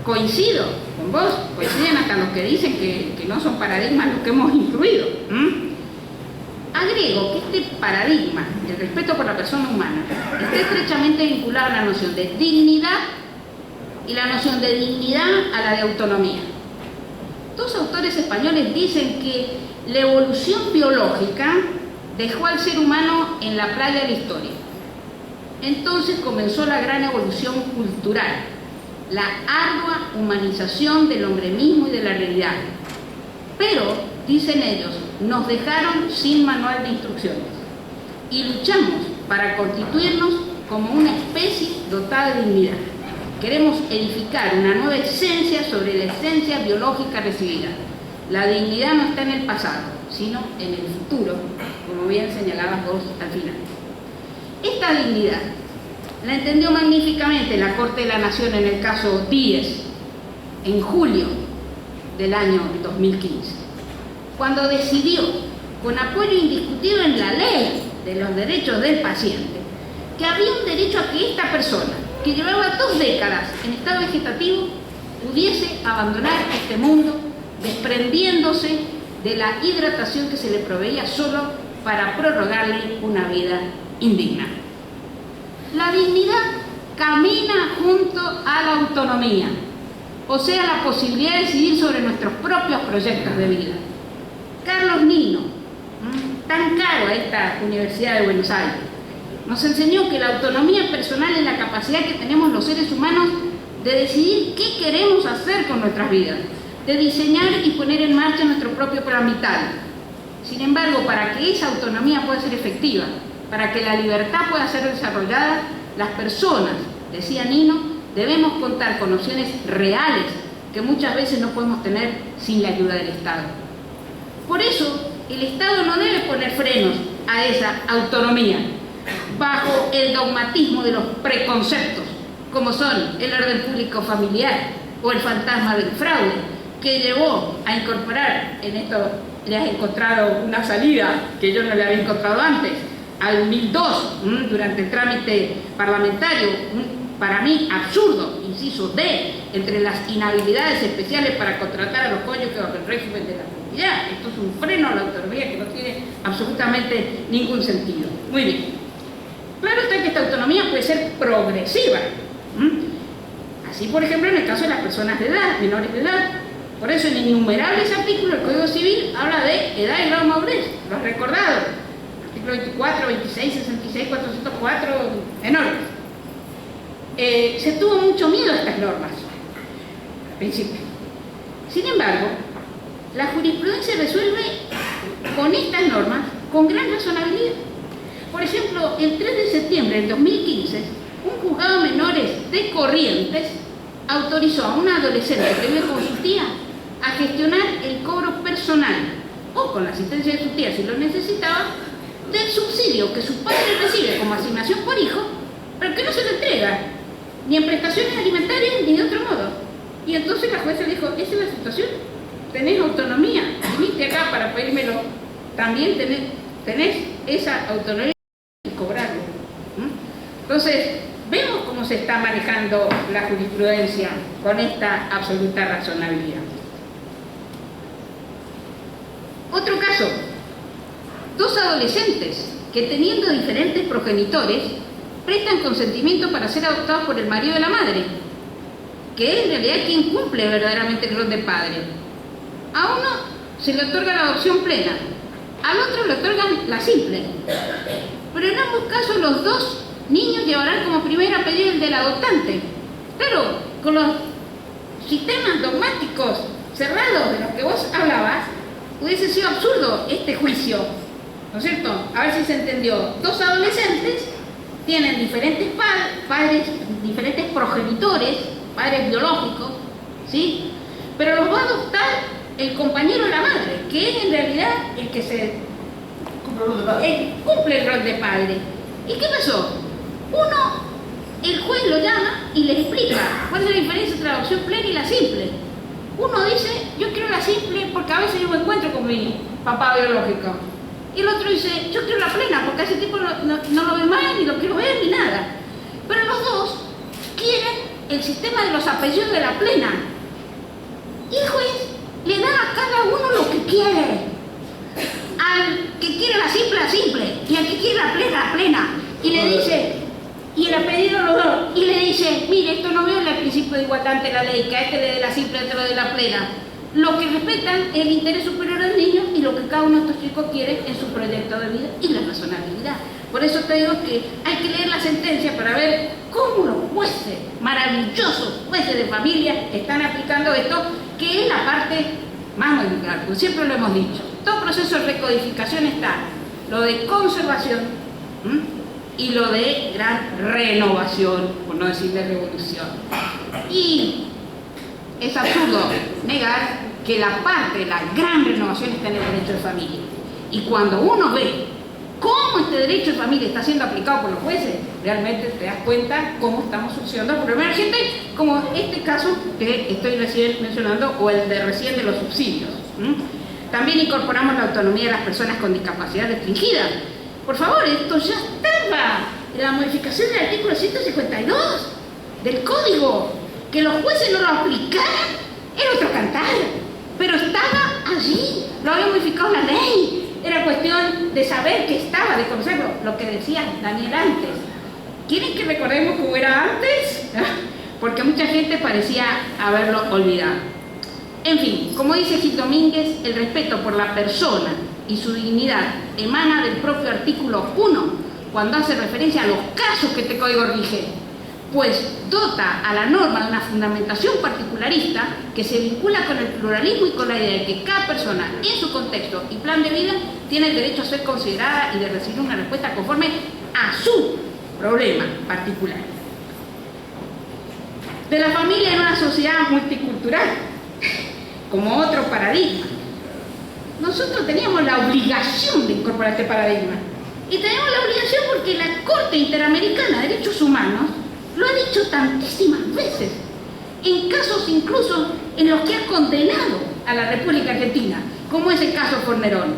Coincido con vos, coinciden hasta los que dicen que no son paradigmas los que hemos incluido. Agrego que este paradigma del respeto por la persona humana está estrechamente vinculado a la noción de dignidad y la noción de dignidad a la de autonomía. Dos autores españoles dicen que la evolución biológica dejó al ser humano en la playa de la historia. Entonces comenzó la gran evolución cultural, la ardua humanización del hombre mismo y de la realidad. Pero, dicen ellos, nos dejaron sin manual de instrucciones y luchamos para constituirnos como una especie dotada de dignidad. Queremos edificar una nueva esencia sobre la esencia biológica recibida. La dignidad no está en el pasado, sino en el futuro, como bien señalabas vos al final. Esta dignidad la entendió magníficamente la Corte de la Nación en el caso Díez, en julio del año 2015, cuando decidió, con apoyo indiscutido en la ley de los derechos del paciente, que había un derecho a que esta persona, que llevaba 2 décadas en estado vegetativo, pudiese abandonar este mundo desprendiéndose de la hidratación que se le proveía solo para prorrogarle una vida indigna. La dignidad camina junto a la autonomía, o sea, la posibilidad de decidir sobre nuestros propios proyectos de vida. Carlos Nino, tan caro a esta Universidad de Buenos Aires, nos enseñó que la autonomía personal es la capacidad que tenemos los seres humanos de decidir qué queremos hacer con nuestras vidas, de diseñar y poner en marcha nuestro propio plan vital. Sin embargo, para que esa autonomía pueda ser efectiva, para que la libertad pueda ser desarrollada, las personas, decía Nino, debemos contar con opciones reales que muchas veces no podemos tener sin la ayuda del Estado. Por eso, el Estado no debe poner frenos a esa autonomía bajo el dogmatismo de los preconceptos, como son el orden público familiar o el fantasma del fraude, que llevó a incorporar, en esto le has encontrado una salida que yo no le había encontrado antes, al 2002, durante el trámite parlamentario, para mí absurdo, inciso D, entre las inhabilidades especiales para contratar a los cónyuges bajo el régimen de la Ya, esto es un freno a la autonomía que no tiene absolutamente ningún sentido. Muy bien. Claro está que esta autonomía puede ser progresiva. Así, por ejemplo, en el caso de las personas de edad, menores de edad. Por eso en innumerables artículos del Código Civil habla de edad y grado de madurez. ¿Lo has recordado? Artículo 24, 26, 66, 404, enormes. Se tuvo mucho miedo a estas normas al principio. Sin embargo, la jurisprudencia resuelve con estas normas con gran razonabilidad. Por ejemplo, el 3 de septiembre del 2015, un juzgado de menores de Corrientes autorizó a una adolescente que vive con su tía a gestionar el cobro personal o con la asistencia de su tía si lo necesitaba del subsidio que su padre recibe como asignación por hijo, pero que no se le entrega ni en prestaciones alimentarias ni de otro modo. Y entonces la jueza le dijo, esa es la situación, tenés autonomía, viniste acá para pedírmelo, también tenés esa autonomía y cobrarlo. Entonces, vemos cómo se está manejando la jurisprudencia con esta absoluta razonabilidad. Otro caso, dos adolescentes que teniendo diferentes progenitores prestan consentimiento para ser adoptados por el marido de la madre, que es en realidad quien cumple verdaderamente el rol de padre. A uno se le otorga la adopción plena, al otro le otorgan la simple. Pero en ambos casos los dos niños llevarán como primer apellido el del adoptante. Claro, con los sistemas dogmáticos cerrados de los que vos hablabas, hubiese sido absurdo este juicio, ¿no es cierto? A ver si se entendió. Dos adolescentes tienen diferentes padres, diferentes progenitores, padres biológicos, ¿sí? Pero los va a adoptar el compañero de la madre, que es en realidad el que cumple el rol de padre. ¿Y qué pasó? Uno, el juez lo llama y le explica cuál es la diferencia entre la adopción plena y la simple. Uno dice, yo quiero la simple porque a veces yo me encuentro con mi papá biológico. Y el otro dice, yo quiero la plena porque a ese tipo no lo veo más, ni lo quiero ver, ni nada. Pero los dos quieren el sistema de los apellidos de la plena. Y el juez le da a cada uno lo que quiere. Al que quiere la simple, y al que quiere la plena. Y le dice, y el apellido los dos, y le dice, mire, esto no viola el principio de igualdad ante la ley, que a este le dé la simple, a este le dé la plena. Lo que respetan es el interés superior del niño y lo que cada uno de estos chicos quiere en su proyecto de vida y la razonabilidad. Por eso te digo que hay que leer la sentencia para ver cómo los jueces, maravillosos jueces de familia, están aplicando esto, que es la parte más modificada, pues siempre lo hemos dicho. Todo proceso de recodificación está lo de conservación y lo de gran renovación, por no decir de revolución. Y es absurdo negar que la parte de la gran renovación está en el derecho de familia. Y cuando uno ve cómo este derecho de familia está siendo aplicado por los jueces, realmente te das cuenta cómo estamos solucionando por primera gente, como este caso que estoy recién mencionando, o el de recién de los subsidios. También incorporamos la autonomía de las personas con discapacidad restringida. Por favor, esto ya estaba en la modificación del artículo 152 del Código. Que los jueces no lo aplicaran era otro cantar, pero estaba allí, lo había modificado la ley. Era cuestión de saber que estaba, de conocerlo, lo que decía Daniel antes. ¿Quieren que recordemos cómo era antes? Porque mucha gente parecía haberlo olvidado. En fin, como dice Gil Domínguez, el respeto por la persona y su dignidad emana del propio artículo 1, cuando hace referencia a los casos que este código rige, pues dota a la norma de una fundamentación particularista que se vincula con el pluralismo y con la idea de que cada persona en su contexto y plan de vida tiene el derecho a ser considerada y de recibir una respuesta conforme a su problema particular. De la familia en una sociedad multicultural, como otro paradigma. Nosotros teníamos la obligación de incorporar este paradigma. Y tenemos la obligación porque la Corte Interamericana de Derechos Humanos lo ha dicho tantísimas veces, en casos incluso en los que ha condenado a la República Argentina, como es el caso Fornerón.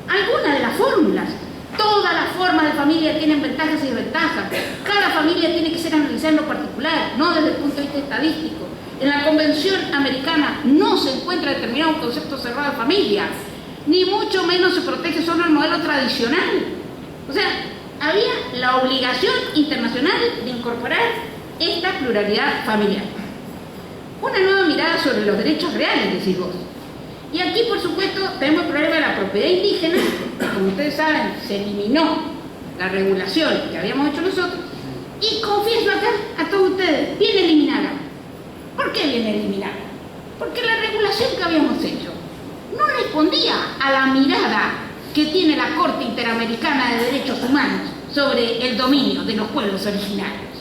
Algunas de las fórmulas, todas las formas de familia tienen ventajas y desventajas, cada familia tiene que ser analizada en lo particular, no desde el punto de vista estadístico. En la Convención Americana no se encuentra determinado un concepto cerrado de familia, ni mucho menos se protege solo el modelo tradicional. O sea, había la obligación internacional de incorporar esta pluralidad familiar. Una nueva mirada sobre los derechos reales, decís vos. Y aquí, por supuesto, tenemos el problema de la propiedad indígena, que, como ustedes saben, se eliminó la regulación que habíamos hecho nosotros, y confieso acá a todos ustedes, viene eliminada. ¿Por qué viene eliminada? Porque la regulación que habíamos hecho no respondía a la mirada que tiene la Corte Interamericana de Derechos Humanos sobre el dominio de los pueblos originarios.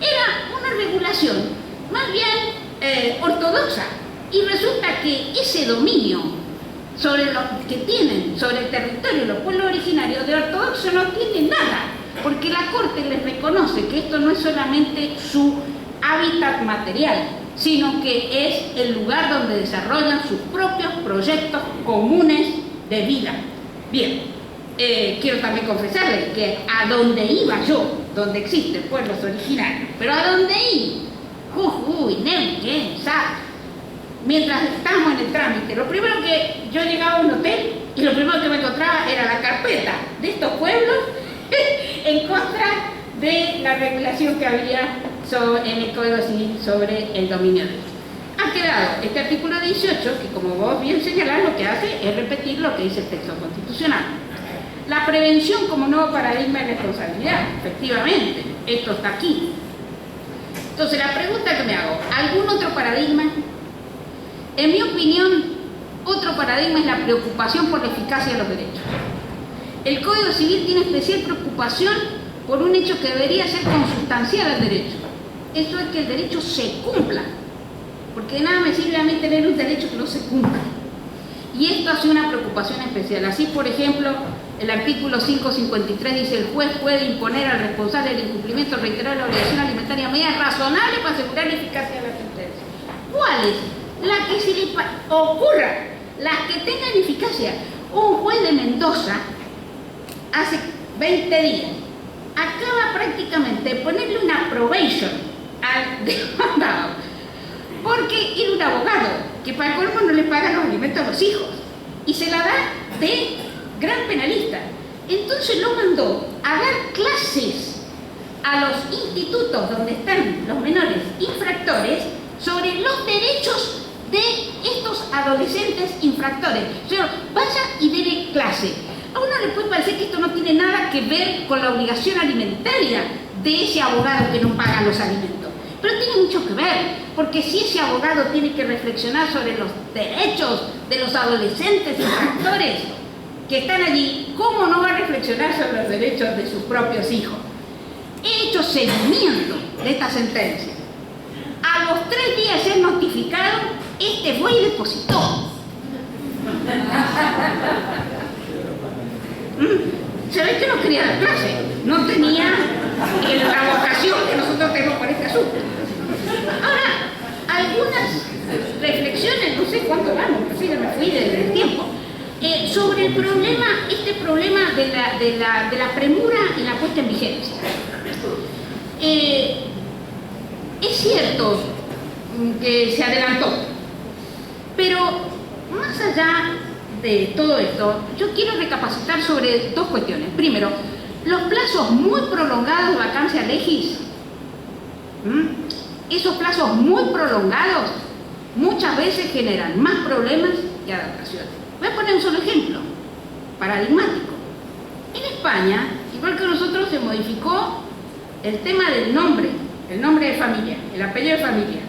Era una regulación más bien ortodoxa, y resulta que ese dominio sobre lo que tienen sobre el territorio de los pueblos originarios de ortodoxo no tiene nada, porque la Corte les reconoce que esto no es solamente su hábitat material, sino que es el lugar donde desarrollan sus propios proyectos comunes de vida. Bien, quiero también confesarles que a donde iba yo, donde existen pueblos originarios, pero a donde iba, Jujuy, Neuquén, Salta, mientras estábamos en el trámite, lo primero que yo llegaba a un hotel y lo primero que me encontraba era la carpeta de estos pueblos en contra de la regulación que había en el Código Civil sobre el dominio de ellos. Ha quedado este artículo 18, que como vos bien señalás, lo que hace es repetir lo que dice el texto constitucional. La prevención como nuevo paradigma de responsabilidad, efectivamente, esto está aquí. Entonces, la pregunta que me hago, ¿algún otro paradigma? En mi opinión, otro paradigma es la preocupación por la eficacia de los derechos. El Código Civil tiene especial preocupación por un hecho que debería ser consustancial al derecho. Eso es que el derecho se cumpla, porque de nada me sirve a mí tener un derecho que no se cumpla. Y esto hace una preocupación especial. Así, por ejemplo, el artículo 553 dice: el juez puede imponer al responsable del incumplimiento reiterado de la obligación alimentaria medidas razonables para asegurar la eficacia de la sentencia. ¿Cuáles? Las que se le ocurra, las que tengan eficacia. Un juez de Mendoza, hace 20 días, acaba prácticamente de ponerle una probation al demandado, porque era un abogado que para colmo no le paga los alimentos a los hijos y se la da de gran penalista. Entonces lo mandó a dar clases a los institutos donde están los menores infractores sobre los derechos de estos adolescentes infractores. O sea, vaya y dele clase. A uno le puede parecer que esto no tiene nada que ver con la obligación alimentaria de ese abogado que no paga los alimentos, pero tiene mucho que ver, porque si ese abogado tiene que reflexionar sobre los derechos de los adolescentes infractores que están allí, ¿cómo no va a reflexionar sobre los derechos de sus propios hijos? He hecho seguimiento de esta sentencia. A los 3 días de ser notificado, este fue y depositó. Se ve que no quería dar clase, no tenía la vocación que nosotros tenemos para este asunto. Ahora, algunas reflexiones, no sé cuánto vamos, pero sí, ya me fui del tiempo, sobre el problema, este problema de la premura y la puesta en vigencia. Es cierto que se adelantó, pero más allá de todo esto, yo quiero recapacitar sobre 2 cuestiones. Primero, los plazos muy prolongados de vacancia legis, esos plazos muy prolongados muchas veces generan más problemas que adaptaciones. Voy a poner un solo ejemplo paradigmático. En España, igual que nosotros, se modificó el tema del nombre, el nombre de familia, el apellido de familia.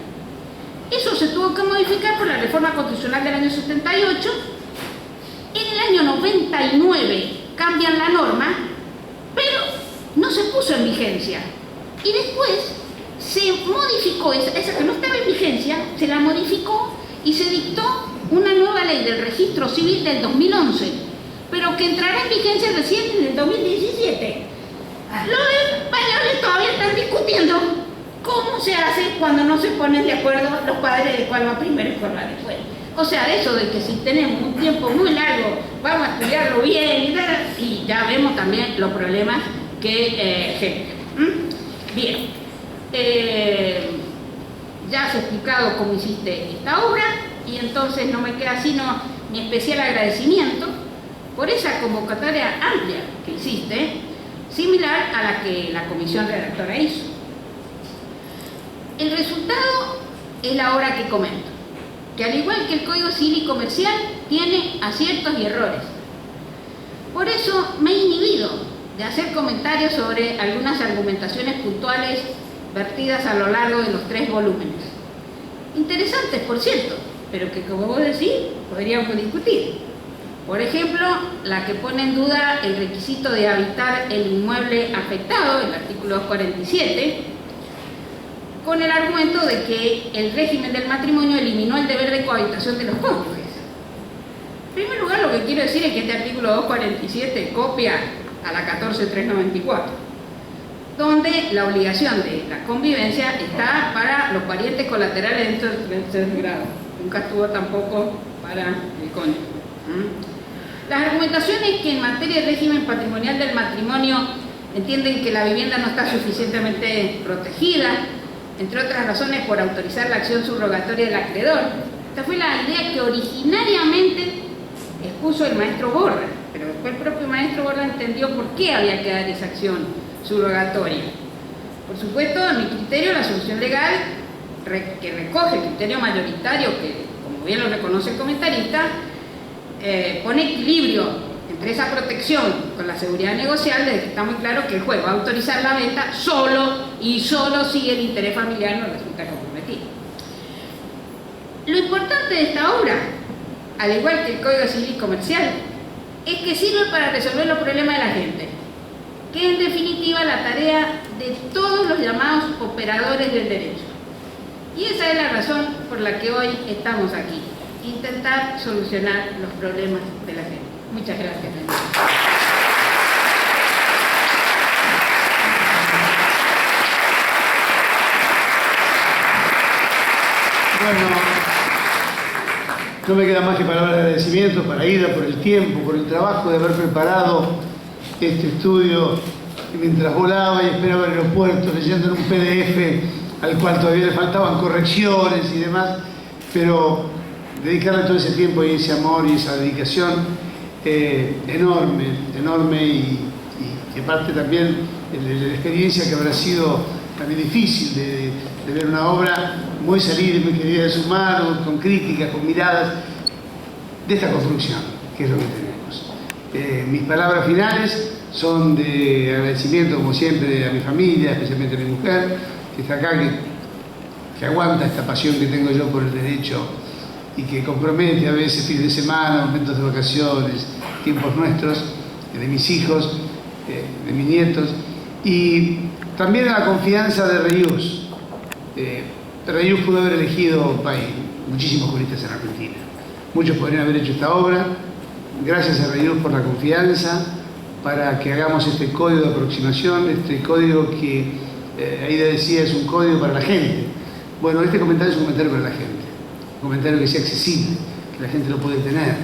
Eso se tuvo que modificar por la reforma constitucional del año 78. En el año 99 cambian la norma, pero no se puso en vigencia. Y después se modificó, esa que no estaba en vigencia, se la modificó y se dictó una nueva ley del registro civil del 2011, pero que entrará en vigencia recién en el 2017. Los españoles todavía están discutiendo cómo se hace cuando no se ponen de acuerdo los padres de cuál va primero y cuál va después. O sea, eso de que si tenemos un tiempo muy largo, vamos a estudiarlo bien y ya vemos también los problemas que generan. Bien. ya has explicado cómo hiciste esta obra y entonces no me queda sino mi especial agradecimiento por esa convocatoria amplia que hiciste, similar a la que la comisión redactora hizo. El resultado es la obra que comento, que al igual que el Código Civil y Comercial tiene aciertos y errores. Por eso me he inhibido de hacer comentarios sobre algunas argumentaciones puntuales vertidas a lo largo de los 3 volúmenes. Interesantes, por cierto, pero que, como vos decís, podríamos discutir. Por ejemplo, la que pone en duda el requisito de habitar el inmueble afectado, el artículo 247, con el argumento de que el régimen del matrimonio eliminó el deber de cohabitación de los cónyuges. En primer lugar, lo que quiero decir es que este artículo 247 copia a la 14394, donde la obligación de la convivencia está para los parientes colaterales dentro del tercer grado. Nunca estuvo tampoco para el cónyuge. Las argumentaciones que en materia de régimen patrimonial del matrimonio entienden que la vivienda no está suficientemente protegida, entre otras razones por autorizar la acción subrogatoria del acreedor. Esta fue la idea que originariamente expuso el maestro Borda, pero después el propio maestro Borda entendió por qué había que dar esa acción subrogatoria. Por supuesto, a mi criterio, la solución legal que recoge el criterio mayoritario, que como bien lo reconoce el comentarista, pone equilibrio entre esa protección con la seguridad negociable, de que está muy claro que el juez va a autorizar la venta solo y solo si el interés familiar no resulta comprometido. Lo importante de esta obra, al igual que el Código Civil y Comercial, es que sirve para resolver los problemas de la gente, que es en definitiva la tarea de todos los llamados operadores del derecho. Y esa es la razón por la que hoy estamos aquí, intentar solucionar los problemas de la gente. Muchas gracias. Bueno, no me queda más que palabras de agradecimiento para Ida por el tiempo, por el trabajo de haber preparado este estudio mientras volaba y esperaba el aeropuerto, leyendo en un PDF al cual todavía le faltaban correcciones y demás, pero dedicarle todo ese tiempo y ese amor y esa dedicación enorme y aparte también la experiencia que habrá sido también difícil de ver una obra muy salida y muy querida de sus manos, con críticas, con miradas de esta construcción, que es lo que tenemos. Mis palabras finales son de agradecimiento, como siempre, a mi familia, especialmente a mi mujer, que está acá, que aguanta esta pasión que tengo yo por el derecho y que compromete a veces fines de semana, momentos de vacaciones, tiempos nuestros, de mis hijos, de mis nietos, y también a la confianza de Reus. Reus pudo haber elegido un país, muchísimos juristas en Argentina, muchos podrían haber hecho esta obra. Gracias a Reus por la confianza, para que hagamos este código de aproximación, este código que Aida decía es un código para la gente. Bueno, este comentario es un comentario para la gente, un comentario que sea accesible, que la gente lo puede tener,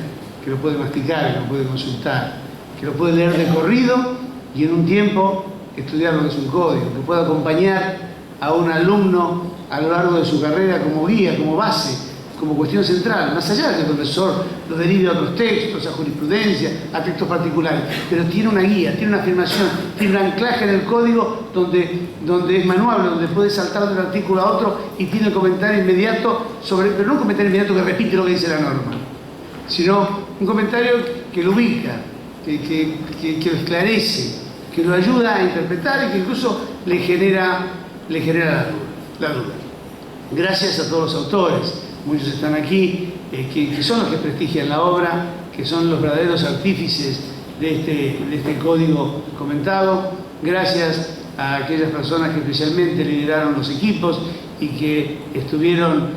que lo puede masticar, que lo puede consultar, que lo puede leer de corrido y en un tiempo estudiar lo que es un código, que pueda acompañar a un alumno a lo largo de su carrera como guía, como base, como cuestión central, más allá de que el profesor lo derive a otros textos, a jurisprudencia, a textos particulares, pero tiene una guía, tiene una afirmación, tiene un anclaje en el código donde es manuable, donde puede saltar de un artículo a otro y tiene el comentario inmediato sobre, pero no un comentario inmediato que repite lo que dice la norma, sino un comentario que lo ubica, que lo esclarece, que lo ayuda a interpretar y que incluso le genera la duda. Gracias a todos los autores. Muchos están aquí, que son los que prestigian la obra, que son los verdaderos artífices de este código comentado. Gracias a aquellas personas que especialmente lideraron los equipos y que estuvieron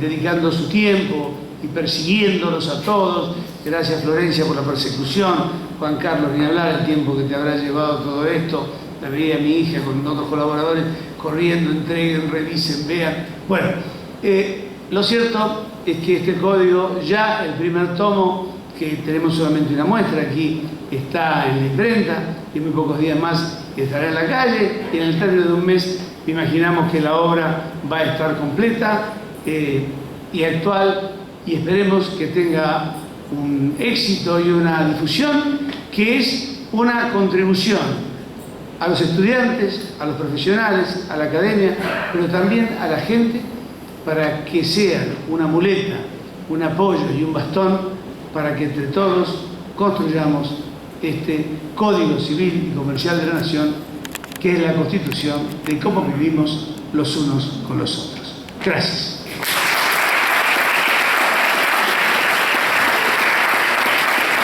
dedicando su tiempo y persiguiéndolos a todos. Gracias, Florencia, por la persecución. Juan Carlos, ni hablar el tiempo que te habrá llevado todo esto. La veía mi hija con otros colaboradores corriendo, entreguen, revisen, vean. Bueno, lo cierto es que este código, ya el primer tomo, que tenemos solamente una muestra, aquí está en la imprenta, y en muy pocos días más estará en la calle, y en el término de un mes imaginamos que la obra va a estar completa y actual, y esperemos que tenga un éxito y una difusión que es una contribución a los estudiantes, a los profesionales, a la academia, pero también a la gente, para que sean una muleta, un apoyo y un bastón para que entre todos construyamos este Código Civil y Comercial de la Nación, que es la Constitución de cómo vivimos los unos con los otros. Gracias.